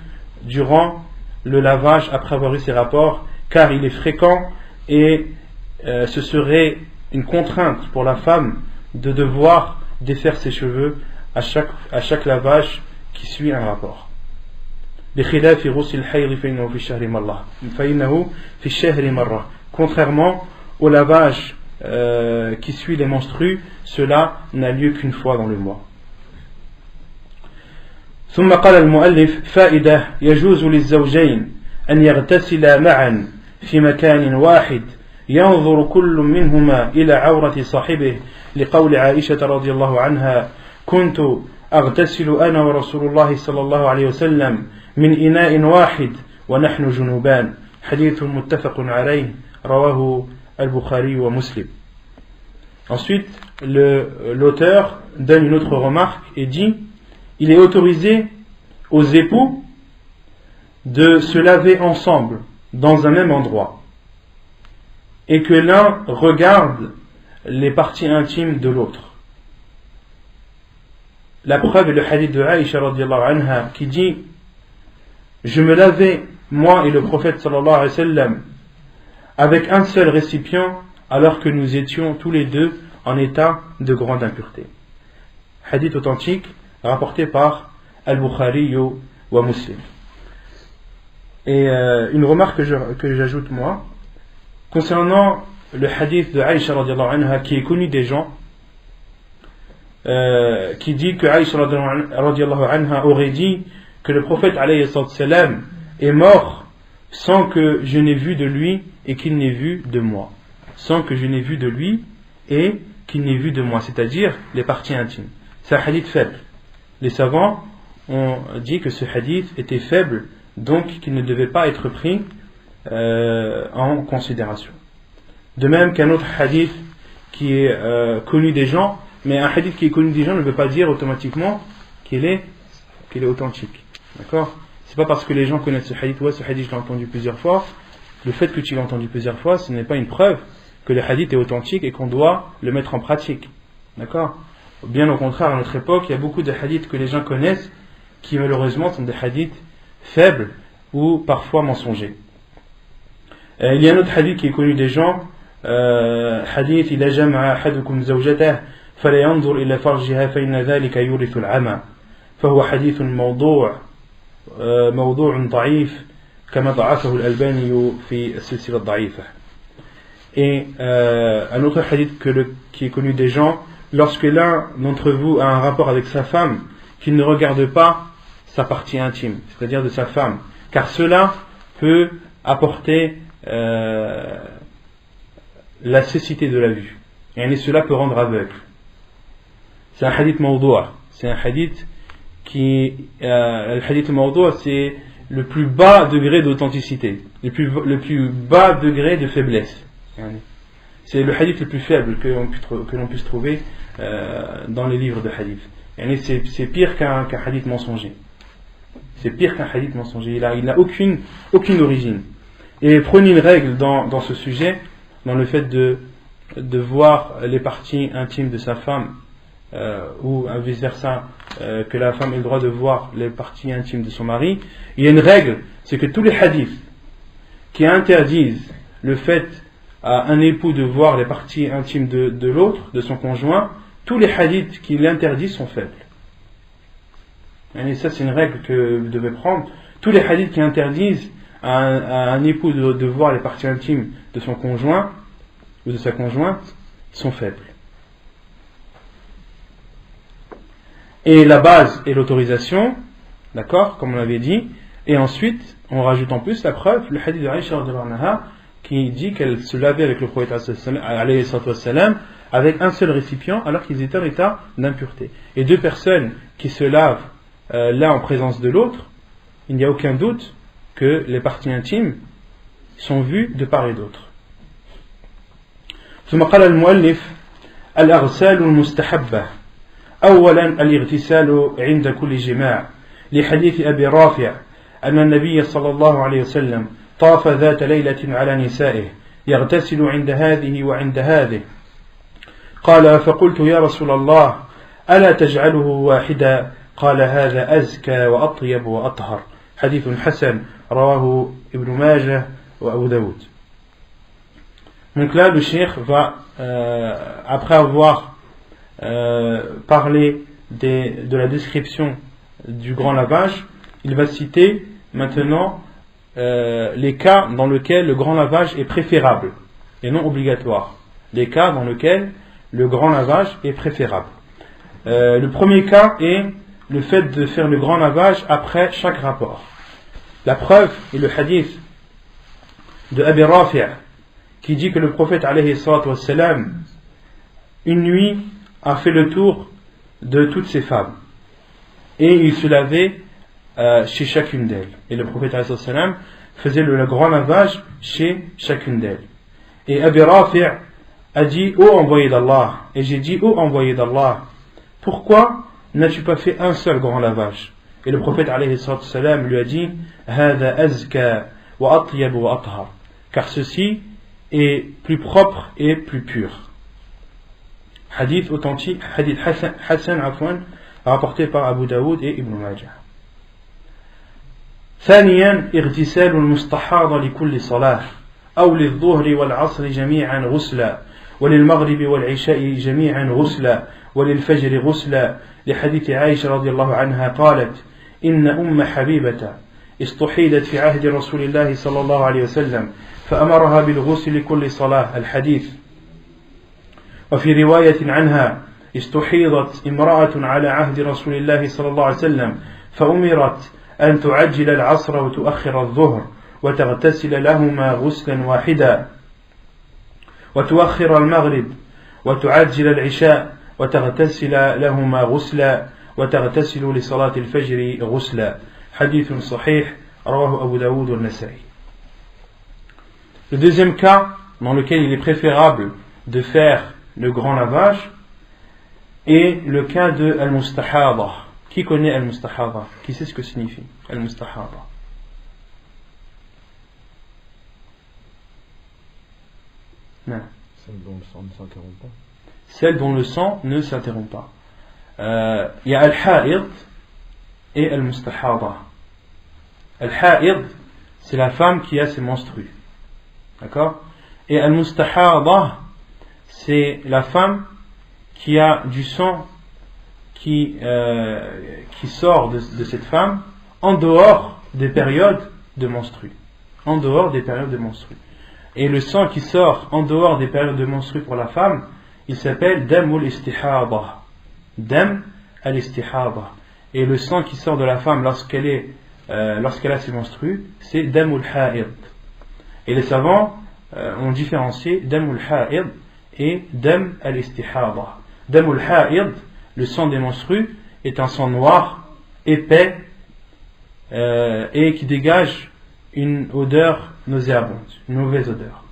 durant le lavage après avoir eu ses rapports, car il est fréquent et ce serait une contrainte pour la femme de devoir défaire ses cheveux à chaque lavage qui suit un rapport. Contrairement au lavage qui suit les menstrues, cela n'a lieu qu'une fois dans le mois. ثم قال المؤلف فائدة يجوز للزوجين أن يغتسلا معا في مكان واحد ينظر كل منهما إلى عورة صاحبه لقول عائشة رضي الله عنها كنت أغتسل أنا ورسول الله صلى الله عليه وسلم من إناء واحد ونحن جنوبان حديث متفق عليه رواه البخاري ومسلم. Ensuite l'auteur donne une autre remarque et dit il est autorisé aux époux de se laver ensemble dans un même endroit et que l'un regarde les parties intimes de l'autre. La preuve est le hadith de Aïcha radiallahu anha qui dit je me lavais moi et le prophète sallallahu alayhi wa sallam avec un seul récipient alors que nous étions tous les deux en état de grande impureté. Hadith authentique rapporté par Al-Bukhari wa Muslim. Et une remarque que j'ajoute moi concernant le hadith de Aïcha radiallahu anha qui est connu des gens, qui dit que Aïcha radiallahu anha aurait dit que le prophète alayhi salam est mort sans que je n'ai vu de lui et qu'il n'ait vu de moi, sans que je n'ai vu de lui et qu'il n'ait vu de moi, c'est-à-dire les parties intimes. C'est un hadith faible. Les savants ont dit que ce hadith était faible, donc qu'il ne devait pas être pris en considération. De même qu'un autre hadith qui est connu des gens, mais un hadith qui est connu des gens ne veut pas dire automatiquement qu'il est authentique. D'accord ? C'est pas parce que les gens connaissent ce hadith, ouais, ce hadith je l'ai entendu plusieurs fois, le fait que tu l'as entendu plusieurs fois, ce n'est pas une preuve que le hadith est authentique et qu'on doit le mettre en pratique. D'accord ? Bien au contraire, à notre époque, il y a beaucoup de hadiths que les gens connaissent qui malheureusement sont des hadiths faibles ou parfois mensongers. Il y a un autre hadith qui est connu des gens, hadith إذا جمع أحدكم زوجته فلا ينظر إلى فرجها فإن ذلك يورث العمى فهو حديث موضوع ضعيف كما ضعفه الألباني في السلسلة الضعيفة. Et un autre hadith qui est connu des gens, lorsque l'un d'entre vous a un rapport avec sa femme, qu'il ne regarde pas sa partie intime, c'est-à-dire de sa femme, car cela peut apporter la cécité de la vue, et cela peut rendre aveugle. C'est un hadith mawdou', c'est un hadith qui le hadith mawdou' c'est le plus bas degré d'authenticité, le plus bas degré de faiblesse. C'est le hadith le plus faible que l'on puisse trouver dans les livres de hadith. C'est pire qu'un hadith mensonger. C'est pire qu'un hadith mensonger. Il n'a aucune origine. Et prenez une règle dans ce sujet, dans le fait de voir les parties intimes de sa femme, ou vice versa, que la femme ait le droit de voir les parties intimes de son mari. Il y a une règle, c'est que tous les hadiths qui interdisent le fait à un époux de voir les parties intimes de l'autre, de son conjoint, tous les hadiths qui l'interdisent sont faibles. Et ça, c'est une règle que vous devez prendre. Tous les hadiths qui interdisent à un époux de voir les parties intimes de son conjoint ou de sa conjointe sont faibles. Et la base est l'autorisation, d'accord, comme on l'avait dit, et ensuite on rajoute en plus la preuve, le hadith de Aïcha radhiyallahu anha, qui dit qu'elle se lavait avec le prophète alayhi salam avec un seul récipient alors qu'ils étaient en état d'impureté. Et deux personnes qui se lavent l'un en présence de l'autre, il n'y a aucun doute que les parties intimes sont vues de part et d'autre. ثم قال المؤلف الأغسال المستحبة أولا الاغتسال عند كل جماع لحديث أبي رافع أن النبي صلى الله عليه وسلم طاف ذات ليلة على نسائه يغتسل عند هذه وعند هذه قال فقلت يا رسول الله ألا تجعله واحدا قال هذا أزكى وأطيب وأطهر حديث حسن رواه ابن ماجه وأبو داود. Donc là le cheikh va après avoir parlé de la description du grand lavage, il va citer maintenant les cas dans lesquels le grand lavage est préférable et non obligatoire. Les cas dans lesquels le grand lavage est préférable. Le premier cas est le fait de faire le grand lavage après chaque rapport. La preuve est le hadith de Abi Rafi' qui dit que le prophète alayhi salatu wassalam une nuit a fait le tour de toutes ses femmes et il se lavait chez chacune d'elles. Et le prophète alayhi salatu wassalam faisait le grand lavage chez chacune d'elles. Et Abi Rafi' a dit: ô envoyé d'Allah, et j'ai dit: ô envoyé d'Allah, pourquoi n'as-tu pas fait un seul grand lavage? Et le prophète alayhi salatu wassalam lui a dit: hada azka wa atyab wa athhar, car ceci est plus propre et plus pur. Hadith authentique, hadith Hassan rapporté par Abu Daoud et Ibn Majah. ثانيا اغتسال المستحاضة لكل صلاة أو للظهر والعصر جميعا غسلا وللمغرب والعشاء جميعا غسلا وللفجر غسلا لحديث عائشة رضي الله عنها قالت إن أم حبيبة استحيدت في عهد رسول الله صلى الله عليه وسلم فأمرها بالغسل كل صلاة الحديث. وفي رواية عنها استحيضت امرأة على عهد رسول الله صلى الله عليه وسلم فأمرت أن تعجل العصر وتؤخر الظهر وتغتسل لهما غسلا واحدا وتؤخر المغرب وتعجل العشاء وتغتسل لهما غسلا وتغتسل لصلاة الفجر غسلا حديث صحيح رواه أبو داود والنسائي. Le deuxième cas dans lequel il est préférable de faire le grand lavage est le cas de al-mustahada. Qui connaît al-mustahada? Qui sait ce que signifie al-mustahada? Non. Celle dont le sang ne s'interrompt pas. Celle dont le sang ne s'interrompt pas. Il y a al-ha'id et al-mustahada. Al-ha'id, c'est la femme qui a ses menstrues. D'accord? Et al-mustahada, c'est la femme qui a du sang qui sort de cette femme en dehors des périodes de menstrues. En dehors des périodes de menstrues. Et le sang qui sort en dehors des périodes de menstrues pour la femme, il s'appelle dam al-istihada. Dam al-istihada. Et le sang qui sort de la femme lorsqu'elle a ses menstrues, c'est dam al-ha'id. Et les savants ont différencié dam al-ha'id et dam al-istihada. Dam al-ha'id, le sang des menstrues, est un sang noir, épais, et qui dégage une odeur nauséabonde, une mauvaise odeur.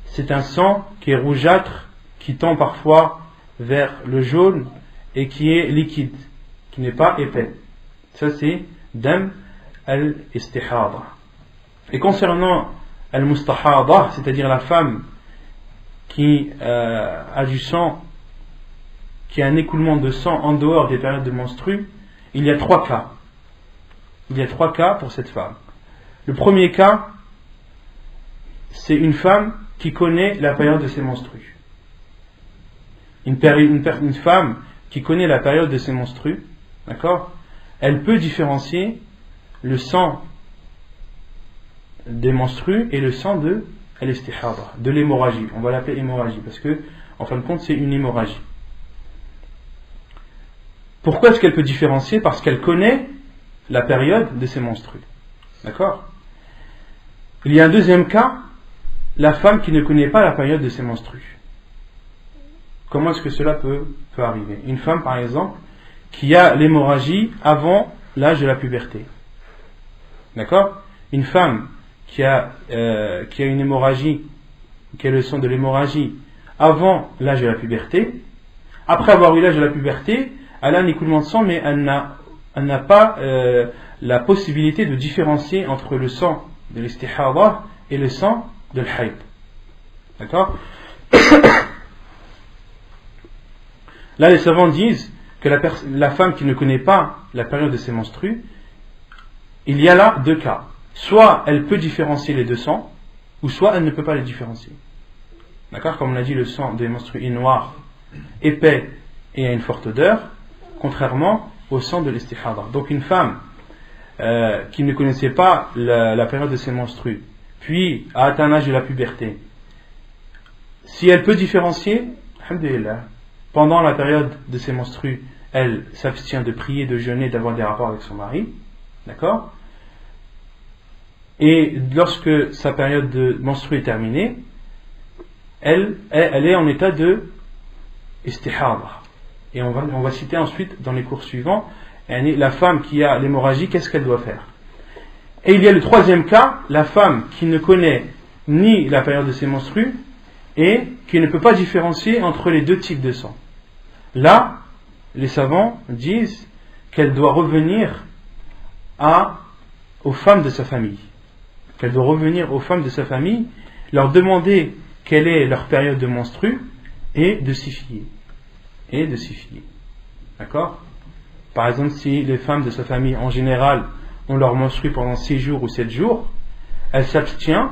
C'est un sang qui est rougeâtre, qui tend parfois vers le jaune et qui est liquide, qui n'est pas épais. Ça c'est dam al-istihada. Et concernant al-mustahada, c'est-à-dire la femme qui a du sang, qui a un écoulement de sang en dehors des périodes de menstrues, il y a 3 cas. Il y a 3 cas pour cette femme. Le premier cas, c'est une femme qui connaît la période de ses menstrues. Une femme qui connaît la période de ses menstrues, d'accord, elle peut différencier le sang des menstrues et le sang de l'istihada, de l'hémorragie. On va l'appeler hémorragie parce que, en fin de compte, c'est une hémorragie. Pourquoi est-ce qu'elle peut différencier? Parce qu'elle connaît la période de ses menstrues. D'accord? Il y a un deuxième cas, la femme qui ne connaît pas la période de ses menstrues. Comment est-ce que cela peut arriver? Une femme, par exemple, qui a l'hémorragie avant l'âge de la puberté. D'accord? Une femme qui a une hémorragie, qui a le sang de l'hémorragie avant l'âge de la puberté, après avoir eu l'âge de la puberté, elle a un écoulement de sang, mais elle n'a pas la possibilité de différencier entre le sang de l'istihada et le sang de l'hayd. D'accord? Là, les savants disent que la femme qui ne connaît pas la période de ses menstrues, il y a là 2 cas. Soit elle peut différencier les 2 sangs, ou soit elle ne peut pas les différencier. D'accord? Comme on a dit, le sang des menstrues est noir, épais et a une forte odeur, contrairement au sang de l'istihada. Donc une femme qui ne connaissait pas la période de ses menstrues, puis a atteint l'âge de la puberté, si elle peut différencier, alhamdulillah, pendant la période de ses menstrues, elle s'abstient de prier, de jeûner, d'avoir des rapports avec son mari, d'accord? Et lorsque sa période de menstrues est terminée, elle est en état de istihada. Et on va citer ensuite dans les cours suivants, la femme qui a l'hémorragie, qu'est-ce qu'elle doit faire? Et il y a le troisième cas, la femme qui ne connaît ni la période de ses menstrues et qui ne peut pas différencier entre les 2 types de sang. Là, les savants disent qu'elle doit revenir aux femmes de sa famille. Qu'elle doit revenir aux femmes de sa famille, leur demander quelle est leur période de menstrues et de s'y fier. D'accord? Par exemple, si les femmes de sa famille en général ont leur menstrues pendant 6 jours ou 7 jours, elle s'abstient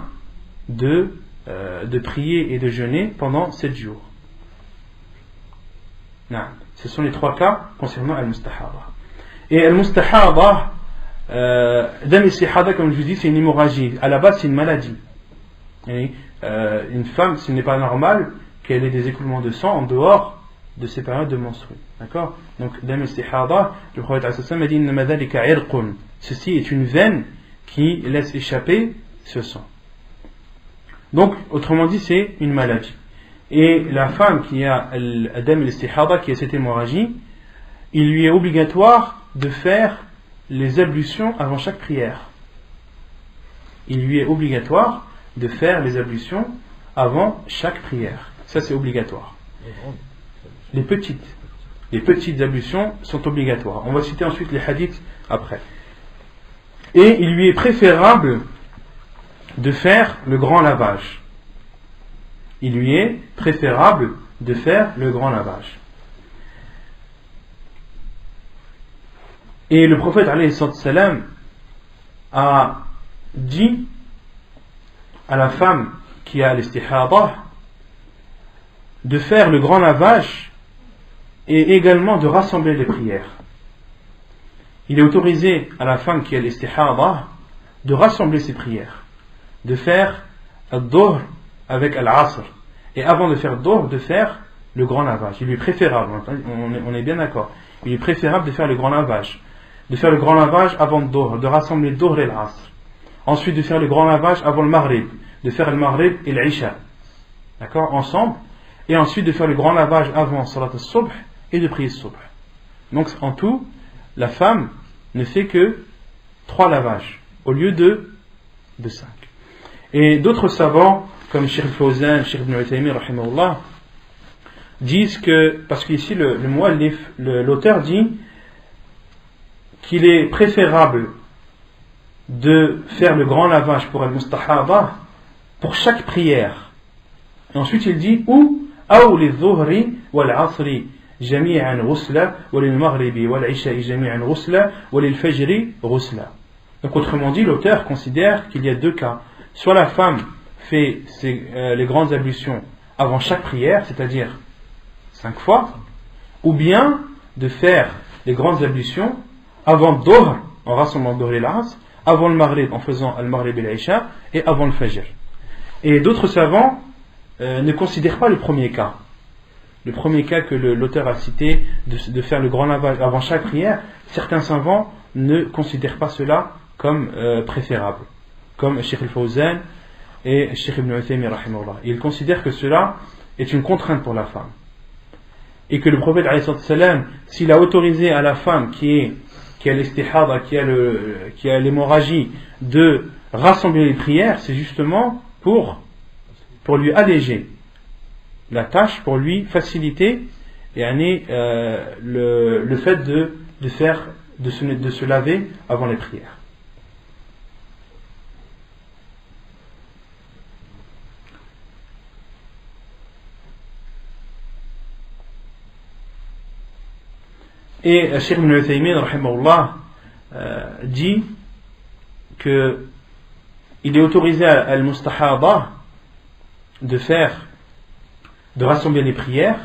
de prier et de jeûner pendant 7 jours. Non. Ce sont les 3 cas concernant al-mustahada. Et al-mustahada, dam al-istihada, comme je vous dis, c'est une hémorragie. À la base, c'est une maladie. Et, une femme, ce n'est pas normal qu'elle ait des écoulements de sang en dehors de ces périodes de menstrues. D'accord? Donc, dam al-istihada, le prophète a dit innama dhalika irqun. Ceci est une veine qui laisse échapper ce sang. Donc, autrement dit, c'est une maladie. Et la femme qui a dam al-istihada, qui a cette hémorragie, il lui est obligatoire de faire les ablutions avant chaque prière. Il lui est obligatoire de faire les ablutions avant chaque prière. Ça, c'est obligatoire. Les petites ablutions sont obligatoires. On va citer ensuite les hadiths après. Et il lui est préférable de faire le grand lavage. Il lui est préférable de faire le grand lavage. Et le prophète alayhi salam a dit à la femme qui a l'istihada de faire le grand lavage et également de rassembler les prières. Il est autorisé à la femme qui a l'istihada de rassembler ses prières, de faire al-dhuhr avec al-asr, et avant de faire al-dhuhr, de faire le grand lavage. Il lui est préférable, on est bien d'accord, il est préférable de faire le grand lavage, avant le dhuhr, de rassembler le dhuhr et l'asr. Ensuite de faire le grand lavage avant le maghrib, de faire le maghrib et l'isha, d'accord, ensemble, et ensuite de faire le grand lavage avant salat al-subh et de prier subh. Donc en tout, la femme ne fait que 3 lavages au lieu de 5. Et d'autres savants, comme Cheikh Fawzan, Cheikh Ibn Uthaymin, rahimahullah, disent que, parce qu'ici le muallif, l'auteur dit qu'il est préférable de faire le grand lavage pour al-mustahaba pour chaque prière. Et ensuite il dit ou lil-dhuhri wal-'asri jami'an ghusla wa lil-maghribi wal-'isha'i jami'an ghusla wa lil-fajri ghusla. Donc autrement dit, l'auteur considère qu'il y a 2 cas. Soit la femme fait les grandes ablutions avant chaque prière, c'est-à-dire 5 fois, ou bien de faire les grandes ablutions avant le Dhuhr, en rassemblant le Dhuhr et l'Asr, avant le Maghrib, en faisant al-Maghrib et l'Isha, et avant le Fajr. Et d'autres savants ne considèrent pas le premier cas. Le premier cas que l'auteur a cité, de faire le grand lavage avant chaque prière, certains savants ne considèrent pas cela comme préférable, comme Cheikh al-Fawzan et Cheikh Ibn Uthaymin, rahimahullah. Ils considèrent que cela est une contrainte pour la femme. Et que le prophète, s'il a autorisé à la femme qui a l'istihada, qui a l'hémorragie, de rassembler les prières, c'est justement pour lui alléger la tâche, pour lui faciliter le fait de se laver avant les prières. Et Cheikh Ibn Uthaymin, rahimahullah, dit que il est autorisé à al-mustahaba de rassembler les prières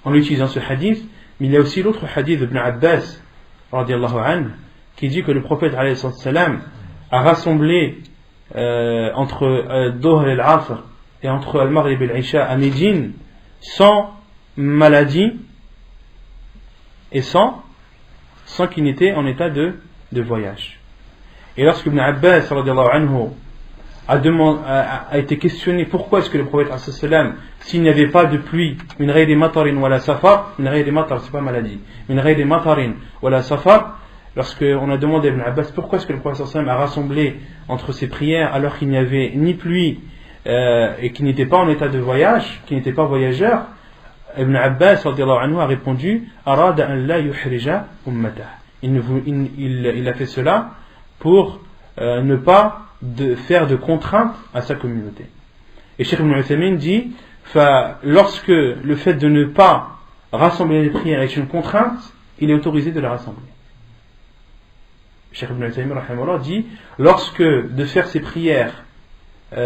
en utilisant ce hadith, mais il y a aussi l'autre hadith d'Ibn Abbas radiyallahu anhu qui dit que le prophète alayhi salam a rassemblé entre Dhuhr et l'Asr et entre al-Maghrib et l'Isha à Médine sans maladie et sans qu'il n'était en état de voyage. Et lorsque Ibn Abbas radiyallahu anhu a été questionné pourquoi est-ce que le prophète sallam, s'il n'y avait pas de pluie, min ghayri matarin wala safar, min ghayri matar c'est pas maladie, min ghayri matarin wala safar, lorsqu'on a demandé à Ibn Abbas pourquoi est-ce que le prophète sallam a rassemblé entre ses prières alors qu'il n'y avait ni pluie et qu'il n'était pas en état de voyage, qu'il n'était pas voyageur, Ibn Abbas anhu a répondu arada an la yuhrija ummatah. Il a fait cela pour ne pas faire de contraintes à sa communauté. Et Cheikh Ibn Uthaymin dit lorsque le fait de ne pas rassembler les prières est une contrainte, il est autorisé de la rassembler. Cheikh Ibn Uthaymin rahimahullah dit lorsque de faire ses prières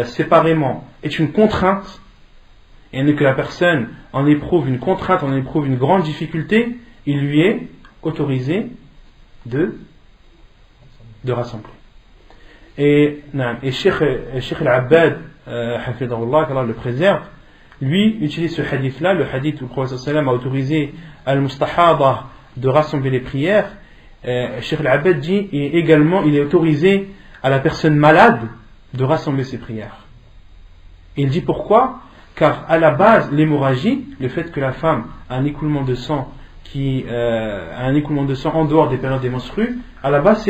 séparément est une contrainte et que la personne en éprouve une contrainte, en éprouve une grande difficulté, il lui est autorisé de rassembler. Et Cheikh al-Abbad, hafidahullah, qu'Allah le préserve, lui utilise ce hadith-là, le hadith où le prophète sallam a autorisé al-mustahada de rassembler les prières. Cheikh al-Abbad dit, et également il est autorisé à la personne malade de rassembler ses prières. Il dit pourquoi? Car à la base, l'hémorragie, le fait que la femme a un écoulement de sang en dehors des périodes des menstrues, à la base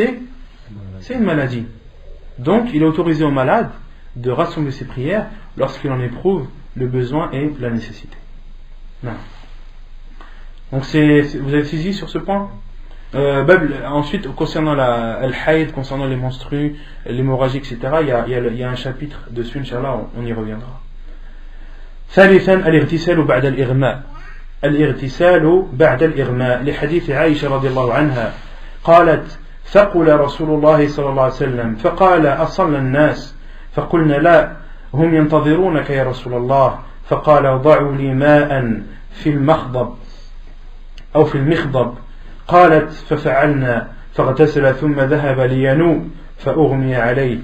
c'est une maladie. Donc il est autorisé aux malades de rassembler ses prières lorsqu'il en éprouve le besoin et la nécessité. Non. Donc vous avez saisi sur ce point. Ensuite, concernant al-hayd, concernant les menstrues, l'hémorragie, etc., il y a un chapitre dessus, Inch'Allah, on y reviendra. ثالثا الاغتسال بعد الإغماء. الاغتسال بعد الإغماء لحديث عائشة رضي الله عنها قالت فقل رسول الله صلى الله عليه وسلم فقال أصلى الناس فقلنا لا هم ينتظرونك يا رسول الله فقال ضعوا لي ماء في المخضب أو في المخضب قالت ففعلنا فاغتسل ثم ذهب لينوء فأغمي عليه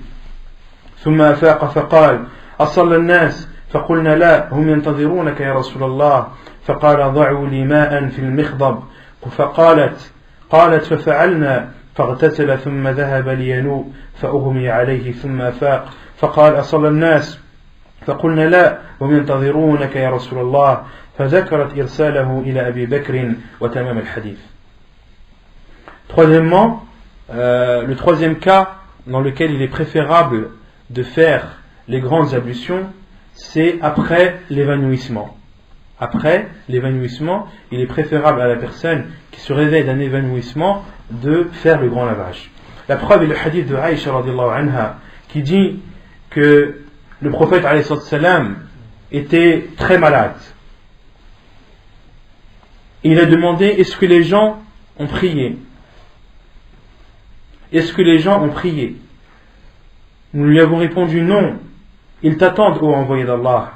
ثم أفاق فقال أصلى الناس فقلنا لا هم ينتظرونك يا رسول الله فقال ضعوا لي ماء في المخضب قالت ففعلنا فاغتسل ثم ذهب لينوء فأغمي عليه ثم فاق فقال أصلى الناس فقلنا لا وهم ينتظرونك يا رسول الله فذكرت إرساله إلى أبي بكر وتمام الحديث. Troisièmement, le troisième cas dans lequel il est préférable de faire les grandes ablutions, c'est après l'évanouissement. Après l'évanouissement, il est préférable à la personne qui se réveille d'un évanouissement de faire le grand lavage. La preuve est le hadith de Aïcha radiallahu anha qui dit que le prophète alayhi salam était très malade. Il a demandé: est-ce que les gens ont prié? Est-ce que les gens ont prié? Nous lui avons répondu non. Ils t'attendent, ô envoyé d'Allah.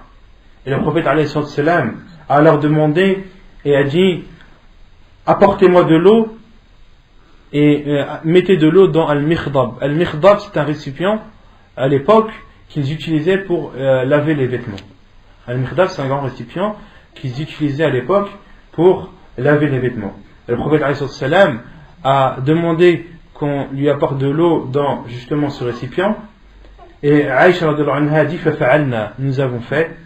Et le prophète alayhi salam a leur demandé et a dit: apportez-moi de l'eau et mettez de l'eau dans al-mikhdab. Al-mikhdab, c'est un récipient à l'époque qu'ils utilisaient pour laver les vêtements. Al-mikhdab, c'est un grand récipient qu'ils utilisaient à l'époque pour laver les vêtements. Et le prophète alayhi salam a demandé qu'on lui apporte de l'eau dans justement ce récipient. Et Aïcha radhiyallahu anha dit: fafa'alna, nous avons fait.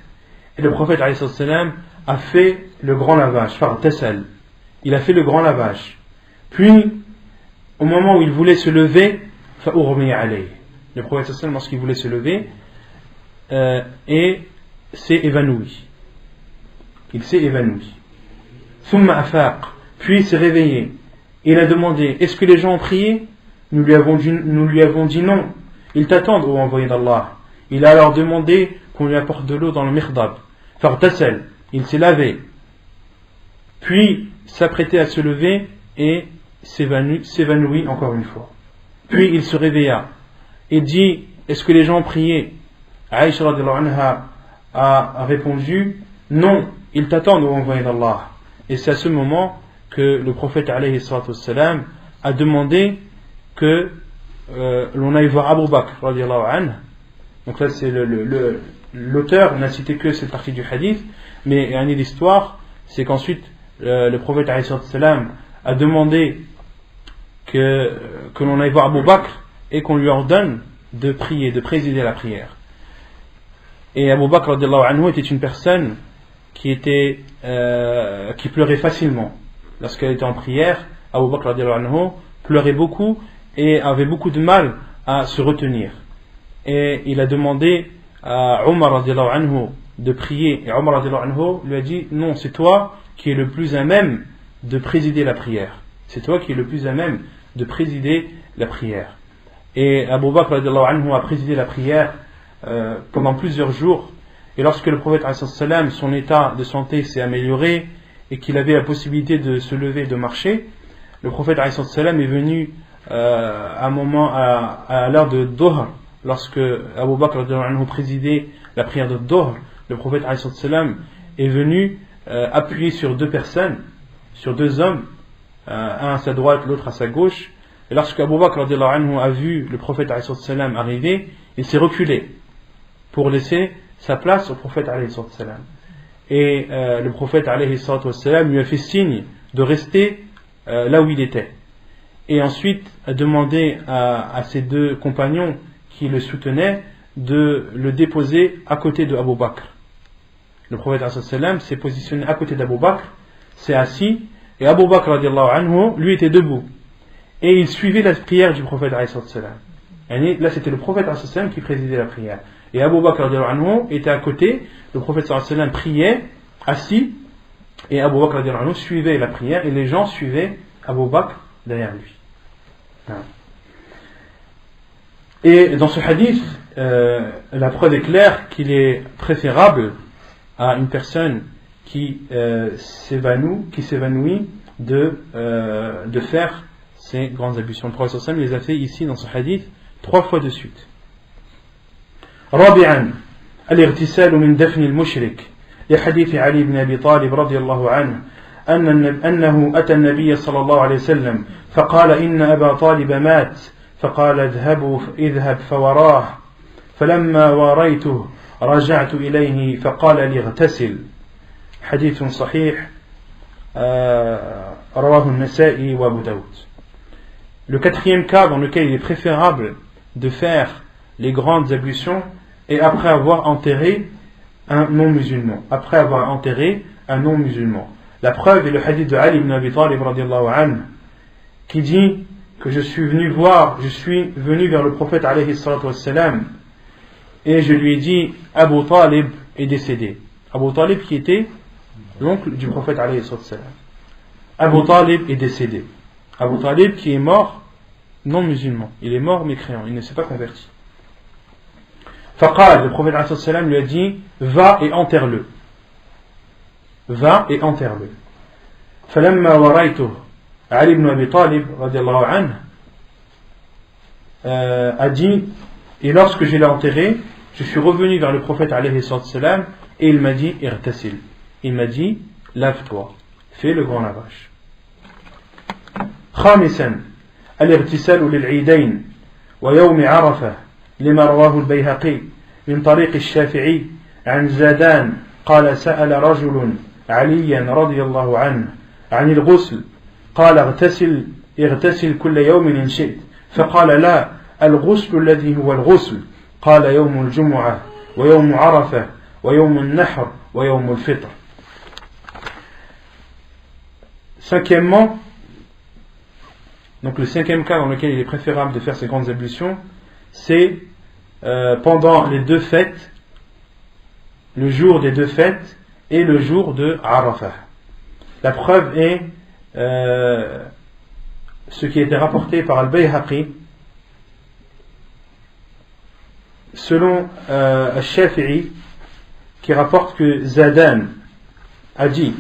Et le prophète alayhi salam a fait le grand lavage, fartasal. Il a fait le grand lavage. Puis, au moment où il voulait se lever, fa'urmi alayh. Le prophète sallam, lorsqu'il voulait se lever, et s'est évanoui. Il s'est évanoui. Thumma afaq. Puis il s'est réveillé. Il a demandé: est-ce que les gens ont prié? Nous lui avons dit non. Ils t'attendent, ô envoyé d'Allah. Il a alors demandé qu'on lui apporte de l'eau dans le mikhdab. Fartasal. Il s'est lavé. Puis s'apprêtait à se lever et s'évanouit encore une fois. Puis il se réveilla et dit: est-ce que les gens ont prié? Aïcha radhiyallahu anha a répondu: non, ils t'attendent, ô envoyé d'Allah. Et c'est à ce moment que le prophète alayhi salatu wassalam a demandé que l'on aille voir Abu Bakr radhiyallahu anhu. Donc là c'est l'auteur n'a cité que cette partie du hadith, mais l'histoire c'est qu'ensuite le prophète alayhi salatu wassalam a demandé que l'on aille voir Abu Bakr et qu'on lui ordonne de prier, de présider la prière. Et Abu Bakr radhiyallahu anhu était une personne qui pleurait facilement. Lorsqu'elle était en prière, Abu Bakr radhiyallahu anhu pleurait beaucoup et avait beaucoup de mal à se retenir. Et il a demandé à Omar radhiyallahu anhu de prier. Et Omar radhiyallahu anhu lui a dit: non, c'est toi qui es le plus à même de présider la prière. C'est toi qui es le plus à même de présider la prière. Et Abu Bakr radhiyallahu anhu a présidé la prière pendant plusieurs jours. Et lorsque le prophète alayhi salam, son état de santé s'est amélioré et qu'il avait la possibilité de se lever et de marcher, le prophète alayhi salam est venu à un moment à l'heure de Dhuhr, lorsque Abu Bakr radhiyallahu anhu présidait la prière de Dhuhr. Le prophète alayhi salam est venu appuyer sur deux personnes, sur deux hommes, un à sa droite, l'autre à sa gauche. Et lorsque Abu Bakr radhiyallahu anhu a vu le prophète alayhi salam arriver, il s'est reculé pour laisser sa place au prophète alayhi salam. Et le prophète alayhi salam lui a fait signe de rester là où il était. Et ensuite a demandé à ses deux compagnons qui le soutenaient de le déposer à côté de Abu Bakr. Le prophète alayhi salam s'est positionné à côté d'Abu Bakr, s'est assis, et Abu Bakr radhiyallahu anhu lui était debout. Et il suivait la prière du prophète alayhi salam. Et là c'était le prophète alayhi salam qui présidait la prière. Et Abu Bakr radhiyallahu anhu était à côté, le prophète sallallahu alayhi wa sallam priait, assis, et Abu Bakr radhiyallahu anhu suivait la prière, et les gens suivaient Abu Bakr derrière lui. Et dans ce hadith, la preuve est claire qu'il est préférable à une personne qui s'évanouit de faire ces grandes ablutions. Le prophète sallallahu alayhi wa sallam les a fait ici dans ce hadith 3 fois de suite. رابعا الاغتسال من دفن المشرك لحديث علي بن أبي طالب رضي الله عنه أنه أتى النبي صلى الله عليه وسلم فقال إن أبا طالب مات فقال اذهب فوراه فلما واريته رجعت إليه فقال لي اغتسل حديث صحيح رواه النسائي وأبو داود. Le quatrième cas dans lequel il est préférable de faire les grandes ablutions et après avoir enterré un non-musulman. Après avoir enterré un non-musulman. La preuve est le hadith de Ali ibn Abi Talib radiyallahu anhu, qui dit que je suis venu vers le prophète alayhi salatu wassalam, et je lui ai dit, Abu Talib est décédé. Abu Talib qui était l'oncle du prophète alayhi salatu wassalam. Abu Talib est décédé. Abu Talib qui est mort non musulman. Il est mort mécréant, il ne s'est pas converti. Faqal, le prophète alayhi salatu wassalam lui a dit, va et enterre-le. Va et enterre-le. Falamma waraytuh, Ali ibn Abi Talib radiyallahu anhu a dit, et lorsque je l'ai enterré, je suis revenu vers le prophète alayhi salam, et il m'a dit irtasil. Il m'a dit lave-toi, fais le grand lavage. خامسا الاغتسال للعيدين ويوم عرفة لما رواه البيهقي من طريق الشافعي عن زادان قال سأل رجل عليا رضي الله عنه عن الغسل قال اغتسل كل يوم إن شئت فقال لا الغسل الذي هو الغسل قال يوم الجمعة ويوم عرفة ويوم النحر ويوم الفطر. Cinquièmement, donc le cinquième cas dans lequel il est préférable de faire ces grandes ablutions, c'est pendant les deux fêtes, le jour des deux fêtes et le jour de Arafah. La preuve est ce qui a été rapporté par Al-Bayhaqi selon Al-Shafi'i, qui rapporte que Zadan a dit,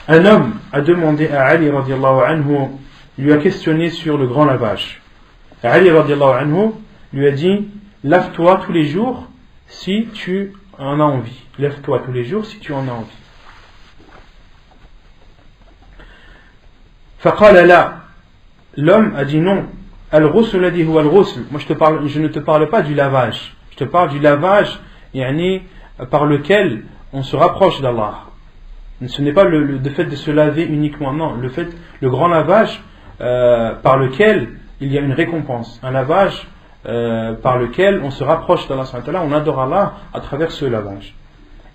un homme a demandé à Ali radiallahu anhu, lui a questionné sur le grand lavage. Ali radiallahu anhu lui a dit, lave-toi tous les jours si tu en as envie. Lève-toi tous les jours si tu en as envie. Faqala la, l'homme a dit non. Al-ghusl alladhi huwa al-ghusl. Moi je ne te parle pas du lavage. Je te parle du lavage par lequel on se rapproche d'Allah. Ce n'est pas le fait de se laver uniquement, non. Le grand lavage par lequel il y a une récompense. Un lavage par lequel on se rapproche d'Allah, on adore Allah à travers ce lavage.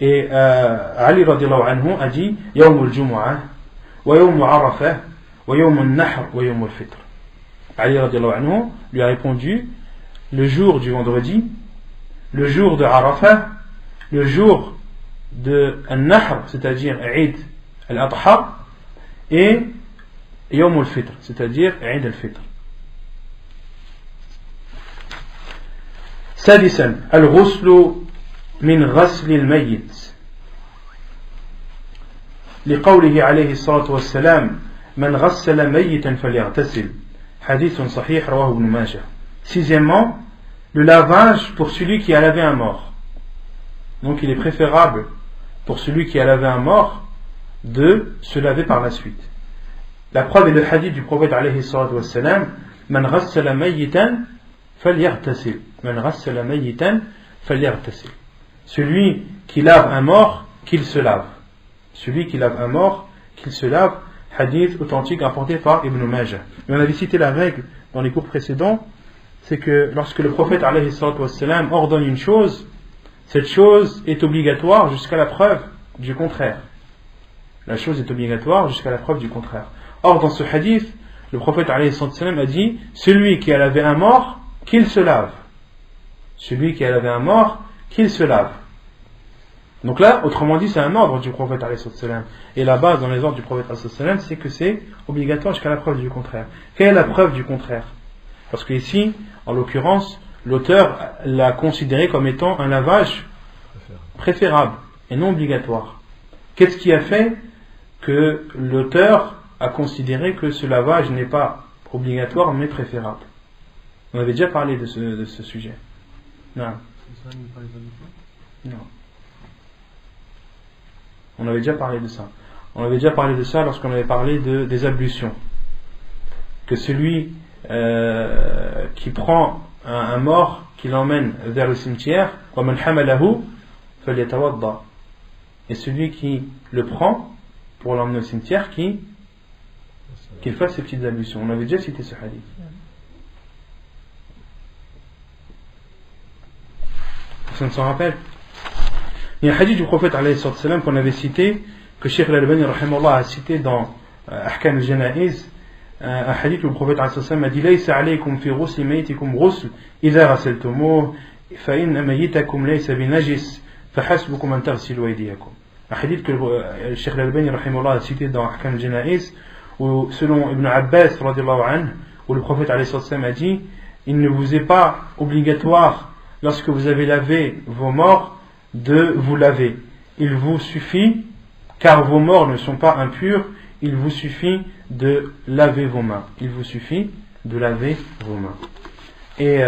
Et Ali radiallahu anhu a dit Yawm al-Jumu'ah, wa Yawm Arafah, wa Yawm al-Nahr, wa Yawm al-Fitr. Ali radiallahu anhu lui a répondu le jour du vendredi, le jour de Arafah, le jour de Al-Nahr, c'est-à-dire Eid al-Adha, et Yawm al-Fitr, c'est-à-dire Eid al-Fitr. سادسا الغسل من غسل الميت لقوله عليه الصلاة والسلام من غسل ميتا فليغتسل حديث صحيح رواه ابن ماجه. Sixièmement, le lavage pour celui qui a lavé un mort. Donc il est préférable pour celui qui a lavé un mort de se laver par la suite. La preuve est le hadith du prophète alayhi salatu wassalam, man ghassala mayyitan falyaghtasil. Man ghassala mayyitan falyaghtasil. Celui qui lave un mort, qu'il se lave. Celui qui lave un mort, qu'il se lave. Hadith authentique rapporté par Ibn Majah. Et on avait cité la règle dans les cours précédents, c'est que lorsque le prophète alayhi salatu wassalam ordonne une chose, cette chose est obligatoire jusqu'à la preuve du contraire. La chose est obligatoire jusqu'à la preuve du contraire. Or, dans ce hadith, le prophète alayhi salatu wassalam a dit, celui qui a lavé un mort, qu'il se lave. Celui qui a lavé un mort, qu'il se lave. Donc là, autrement dit, c'est un ordre du prophète alayhi salatu wassalam. Et la base dans les ordres du prophète alayhi salatu wassalam, c'est que c'est obligatoire jusqu'à la preuve du contraire. Quelle est la preuve du contraire? Parce que ici, en l'occurrence, l'auteur l'a considéré comme étant un lavage préférable et non obligatoire. Qu'est-ce qui a fait que l'auteur a considéré que ce lavage n'est pas obligatoire mais préférable? On avait déjà parlé de ce sujet. Non. Non. On avait déjà parlé de ça. On avait déjà parlé de ça lorsqu'on avait parlé des ablutions. Que celui qui prend un mort, qui l'emmène vers le cimetière, et celui qui le prend pour l'emmener au cimetière, qu'il fasse ses petites ablutions. On avait déjà cité ce hadith. Personne ne s'en rappelle? Il y a un hadith du prophète alayhi salam qu'on avait cité, que Cheikh Al-Albani rahimahullah a cité dans Ahkam al-Jana'iz, un hadith où le prophète alayhi salam a dit Laysa alaykum fi ghusli maytikum ghusl idha ghasaltumuh fa inna mayyitakum laysa binajis fa hasbukum an taghsilu aydiyakum. Un hadith que Cheikh Al-Albani rahimahullah a cité dans Ahkam al-Jana'iz, où selon Ibn Abbas radiyallahu anhu, où le prophète alayhi salam a dit il ne vous est pas obligatoire lorsque vous avez lavé vos morts de vous laver. Il vous suffit, car vos morts ne sont pas impurs, il vous suffit de laver vos mains. Il vous suffit de laver vos mains. Et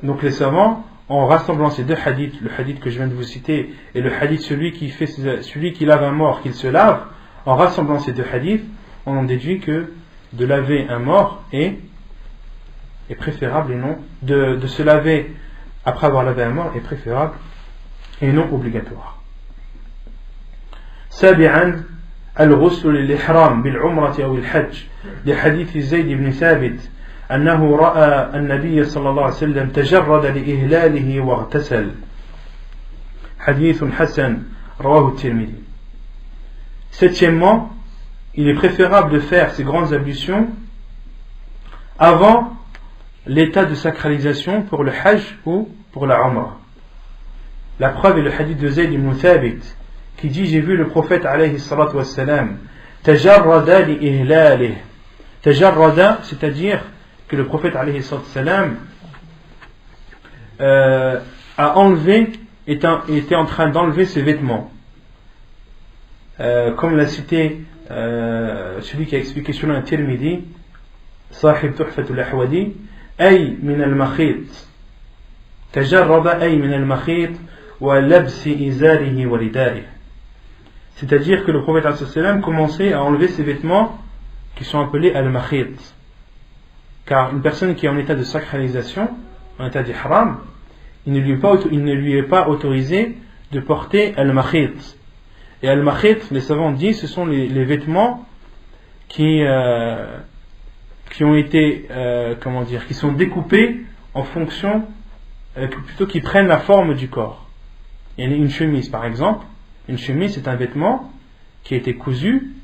donc les savants, en rassemblant ces deux hadiths, le hadith que je viens de vous citer et le hadith celui qui lave un mort, qu'il se lave, en rassemblant ces deux hadiths, on en déduit que de laver un mort est préférable et non de se laver après avoir lavé un mort est préférable et non obligatoire. سابعا الغسل للإحرام بالعمرة أو الحج لحديث زيد بن ثابت أنه رأى النبي صلى الله عليه وسلم تجرد لإهلاله واغتسل حديث حسن رواه الترمذي. Septièmement, il est préférable de faire ces grandes ablutions avant l'état de sacralisation pour le Hajj ou pour la Umrah. La preuve est le hadith de Zayd ibn Thabit qui dit j'ai vu le prophète alayhi salatu wassalam tajarrada li ihlalih. Tajarrada, c'est-à-dire que le prophète alayhi salatu wassalam a enlevé, était en train d'enlever ses vêtements. Comme l'a cité celui qui a expliqué sur un Tirmidhi, Sahib Tuhfatul Ahwadi, ay min al-makhit. Tajarrada ay min al-makhit wa labsi izarihi wa ridaihi. C'est-à-dire que le prophète ﷺ commençait à enlever ses vêtements qui sont appelés al-makhit. Car une personne qui est en état de sacralisation, en état d'ihram, il ne lui est pas autorisé de porter al-makhit. Et al-makhit, les savants disent, ce sont les vêtements qui ont été, qui sont découpés en fonction, plutôt qui prennent la forme du corps. Il y a une chemise par exemple. Une chemise c'est un vêtement qui a été cousu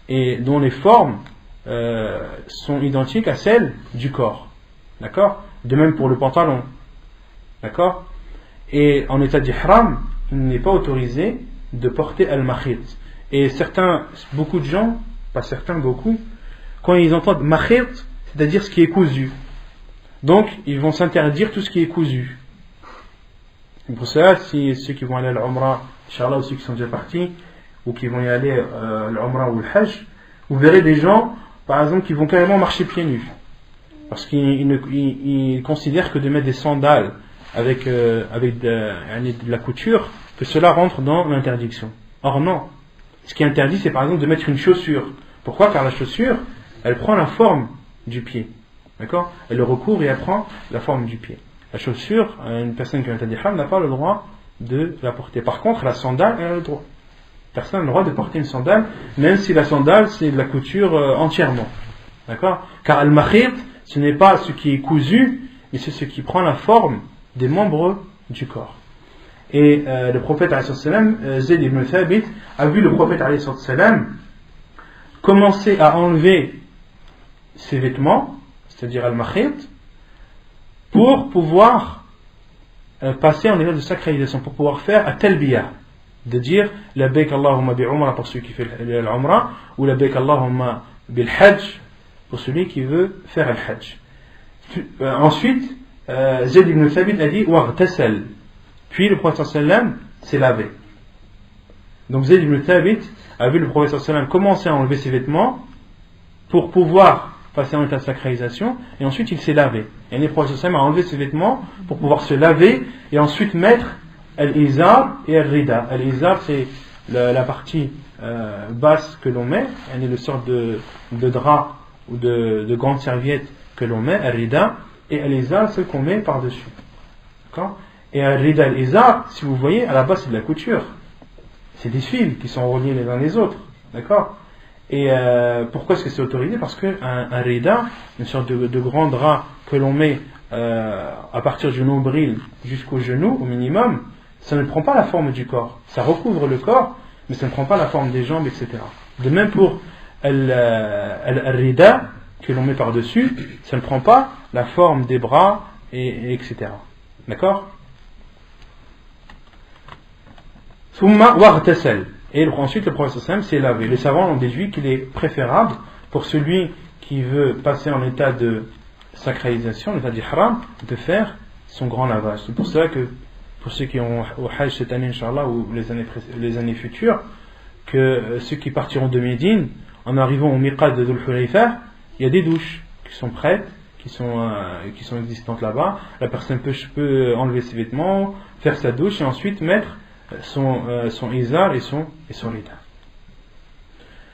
et dont les formes sont identiques à celles du corps. D'accord? De même pour le pantalon. D'accord? Et en état d'ihram, il n'est pas autorisé de porter al-makhit. Et beaucoup de gens, pas certains, beaucoup, quand ils entendent makhit, c'est-à-dire ce qui est cousu. Donc, ils vont s'interdire tout ce qui est cousu. Et pour cela, si ceux qui vont aller à l'Umrah, Inch'Allah, ou ceux qui sont déjà partis, ou qui vont y aller à l'Umrah ou le Hajj, vous verrez des gens, par exemple, qui vont carrément marcher pieds nus. Parce qu'ils considèrent que de mettre des sandales avec de la couture, que cela rentre dans l'interdiction. Or non. Ce qui est interdit, c'est par exemple de mettre une chaussure. Pourquoi? Car la chaussure, elle prend la forme du pied. D'accord? Elle le recouvre et elle prend la forme du pied. La chaussure, une personne qui a un ihram n'a pas le droit de la porter. Par contre, la sandale, elle a le droit. Personne n'a le droit de porter une sandale, même si la sandale, c'est de la couture entièrement. D'accord? Car al-makhit, ce n'est pas ce qui est cousu, mais c'est ce qui prend la forme des membres du corps. Et le prophète, Zayd ibn Thabit, a vu le prophète, commencer à enlever ses vêtements, c'est-à-dire al-makhit, pour pouvoir passer en état de sacralisation, pour pouvoir faire at-talbiya, de dire labbaik Allahumma bi'umra pour celui qui fait l'umra, ou labbaik Allahumma bil-hajj pour celui qui veut faire le hajj. Ensuite, Zayd ibn Thabit a dit waghtasal. Puis le prophète sallam s'est lavé. Donc Zayd ibn Thabit a vu le prophète sallam commencer à enlever ses vêtements pour pouvoir passer en état de sacralisation, et ensuite il s'est lavé. Et le prophète sallam a enlevé ses vêtements pour pouvoir se laver et ensuite mettre al-izar et al-rida. Al-izar, c'est la partie basse que l'on met, elle est le sort de drap ou de grande serviette que l'on met, al-rida, et al-izar, c'est qu'on met par-dessus. D'accord? Et al-rida al-izar, si vous voyez, à la base c'est de la couture. C'est des fils qui sont reliés les uns les autres. D'accord? Et pourquoi est-ce que c'est autorisé? Parce qu'un rida, une sorte de grand drap que l'on met à partir du nombril jusqu'au genou au minimum, ça ne prend pas la forme du corps. Ça recouvre le corps, mais ça ne prend pas la forme des jambes, etc. De même pour al-rida, que l'on met par-dessus, ça ne prend pas la forme des bras, et etc. D'accord? Et ensuite le prophète sallam s'est lavé. Les savants ont déduit qu'il est préférable pour celui qui veut passer en état de sacralisation, l'état d'ihram, de faire son grand lavage. C'est pour cela que pour ceux qui ont au Hajj cette année, Inch'Allah, ou les années futures, que ceux qui partiront de Médine, en arrivant au Miqat de Dhul Hulayfa, il y a des douches qui sont prêtes, qui sont existantes là-bas. La personne peut enlever ses vêtements, faire sa douche et ensuite mettre son izar et son rida.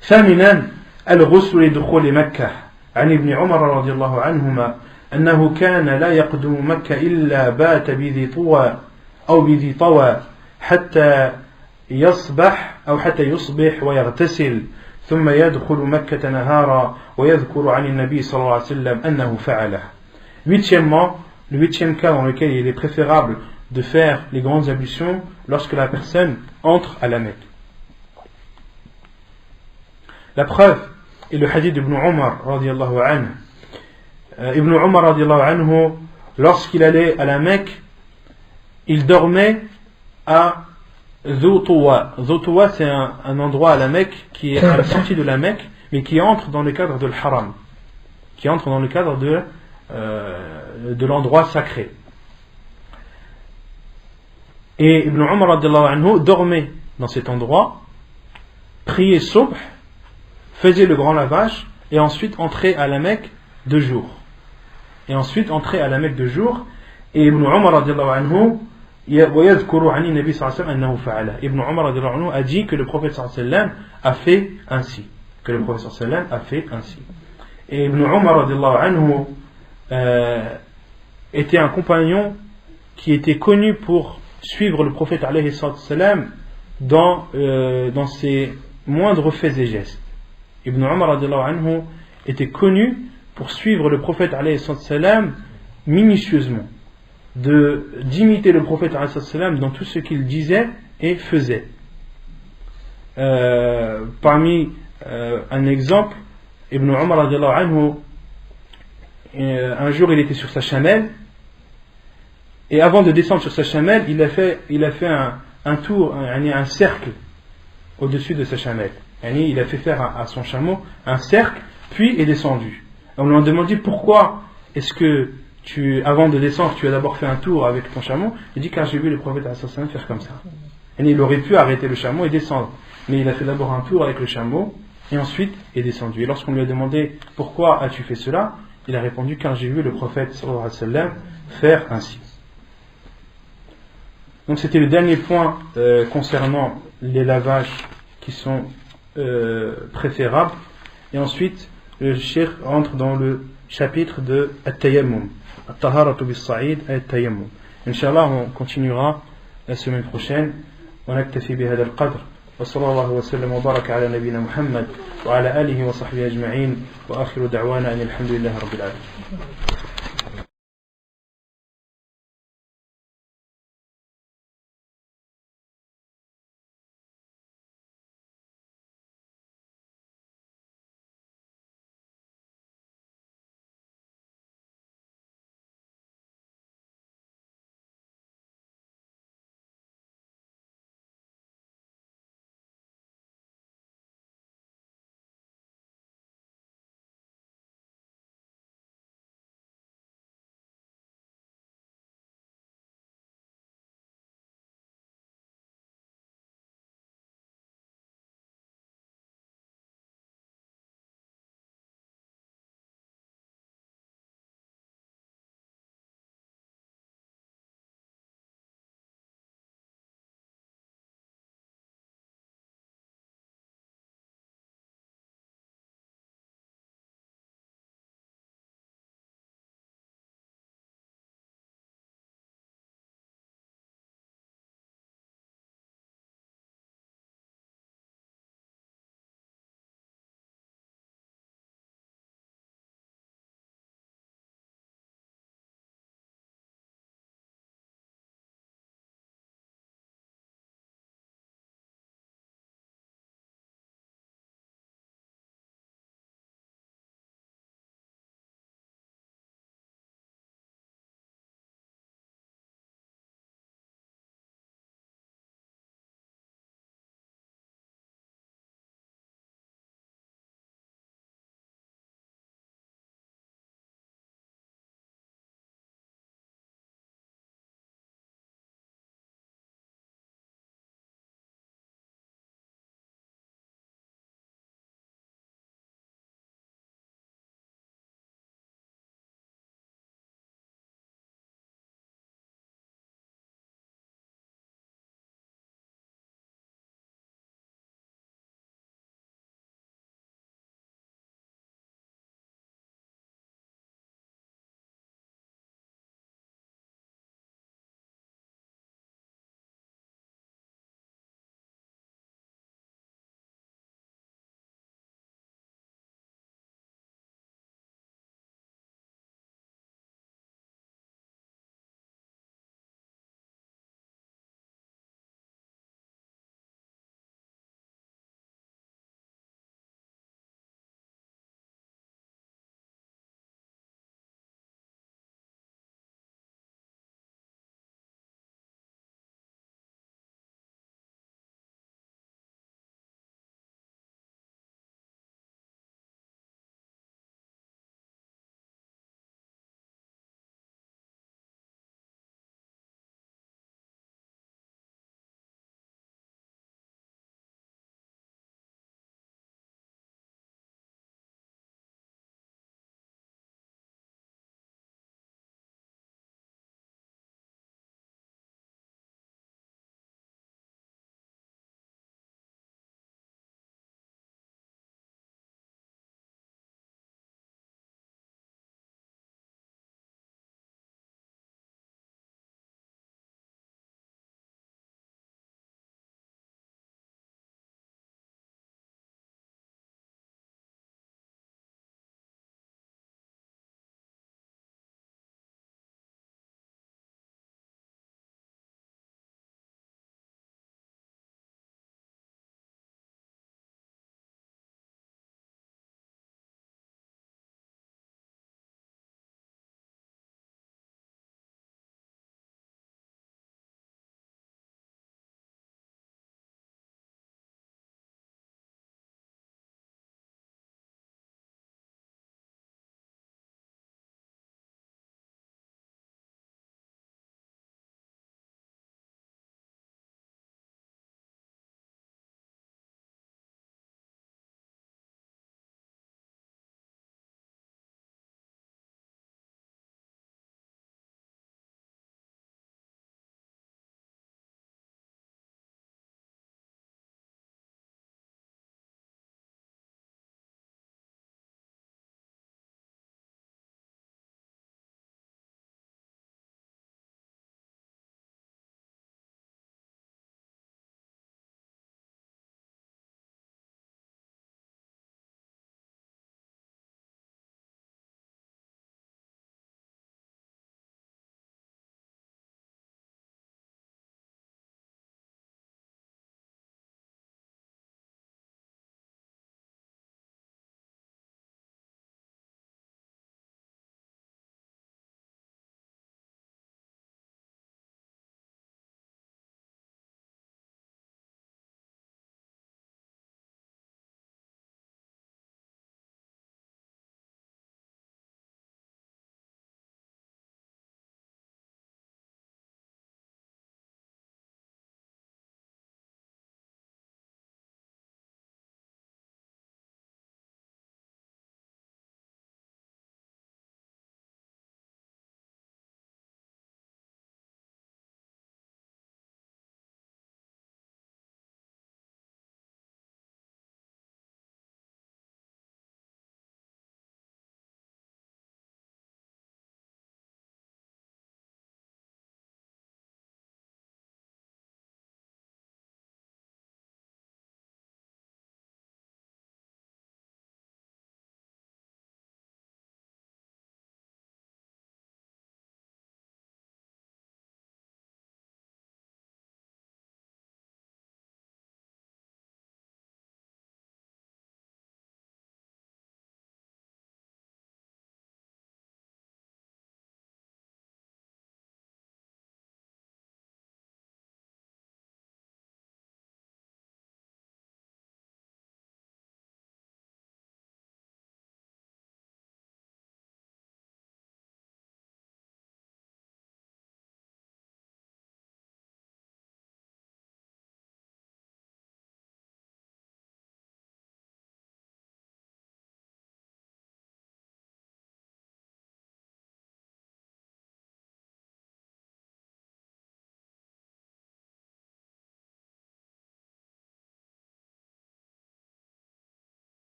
ثامنا الغسل لدخول مكة عن ابن عمر رضي الله عنهما أنه كان لا يقدم مكة إلا بات بذي طوى أو بذي طوى حتى يصبح ويغتسل ثم يدخل مكة نهارا ويذكر عن النبي صلى الله عليه وسلم أنه فعله. Huitièmement, le huitième cas dans lequel il est préférable de faire les grandes ablutions lorsque la personne entre à la Mecque. La preuve est le hadith d'Ibn Umar radiyallahu anhu. Ibn Umar radiyallahu anhu, lorsqu'il allait à la Mecque, il dormait à Dhu Tuwa. Dhu Tuwa, c'est un endroit à la Mecque qui est à la sortie de la Mecque, mais qui entre dans le cadre de l'Haram, qui entre dans le cadre de l'endroit sacré. Et Ibn Umar radiyallahu anhu dormait dans cet endroit, priait subh, faisait le grand lavage et ensuite entrait à la Mecque 2 jours. Et ensuite entrait à la Mecque 2 jours. Et Ibn Umar radiyallahu anhu ويذكر عن النبي صلى الله عليه وسلم أنه فعله. Ibn Umar radiyallahu anhu a dit que le prophète sallallahu alayhi wa sallam a fait ainsi. Que le prophète sallallahu alayhi wa sallam a fait ainsi. Et Ibn Umar radiyallahu anhu était un compagnon qui était connu pour suivre le prophète alayhi wa sallam dans ses moindres faits et gestes. Ibn Umar radiyallahu anhu était connu pour suivre le prophète alayhi wa sallam minutieusement, d'imiter le prophète alayhi wa sallam dans tout ce qu'il disait et faisait. Parmi un exemple, Ibn Umar radiyallahu anhu, un jour il était sur sa chamelle, et avant de descendre sur sa chamelle, il a fait un tour, un cercle au-dessus de sa chamelle. Il a fait faire à son chameau un cercle, puis est descendu. On lui a demandé pourquoi est-ce que avant de descendre, tu as d'abord fait un tour avec ton chameau. Il dit car j'ai vu le prophète faire comme ça. Il aurait pu arrêter le chameau et descendre, mais il a fait d'abord un tour avec le chameau et ensuite est descendu. Et lorsqu'on lui a demandé pourquoi as-tu fait cela, il a répondu car j'ai vu le prophète sallallahu alayhi wa sallam faire ainsi. Donc c'était le dernier point concernant les lavages qui sont préférables. Et ensuite le cheikh entre dans le chapitre de At-Tayammum, At-Taharatu bis-Sa'id At-Tayammum. Inch'Allah, on continuera la semaine prochaine. ونكتفي بهذا القدر وصلى الله وسلم وبارك على نبينا محمد وعلى آله وصحبه أجمعين وآخر دعوانا أن الحمد لله رب العالمين.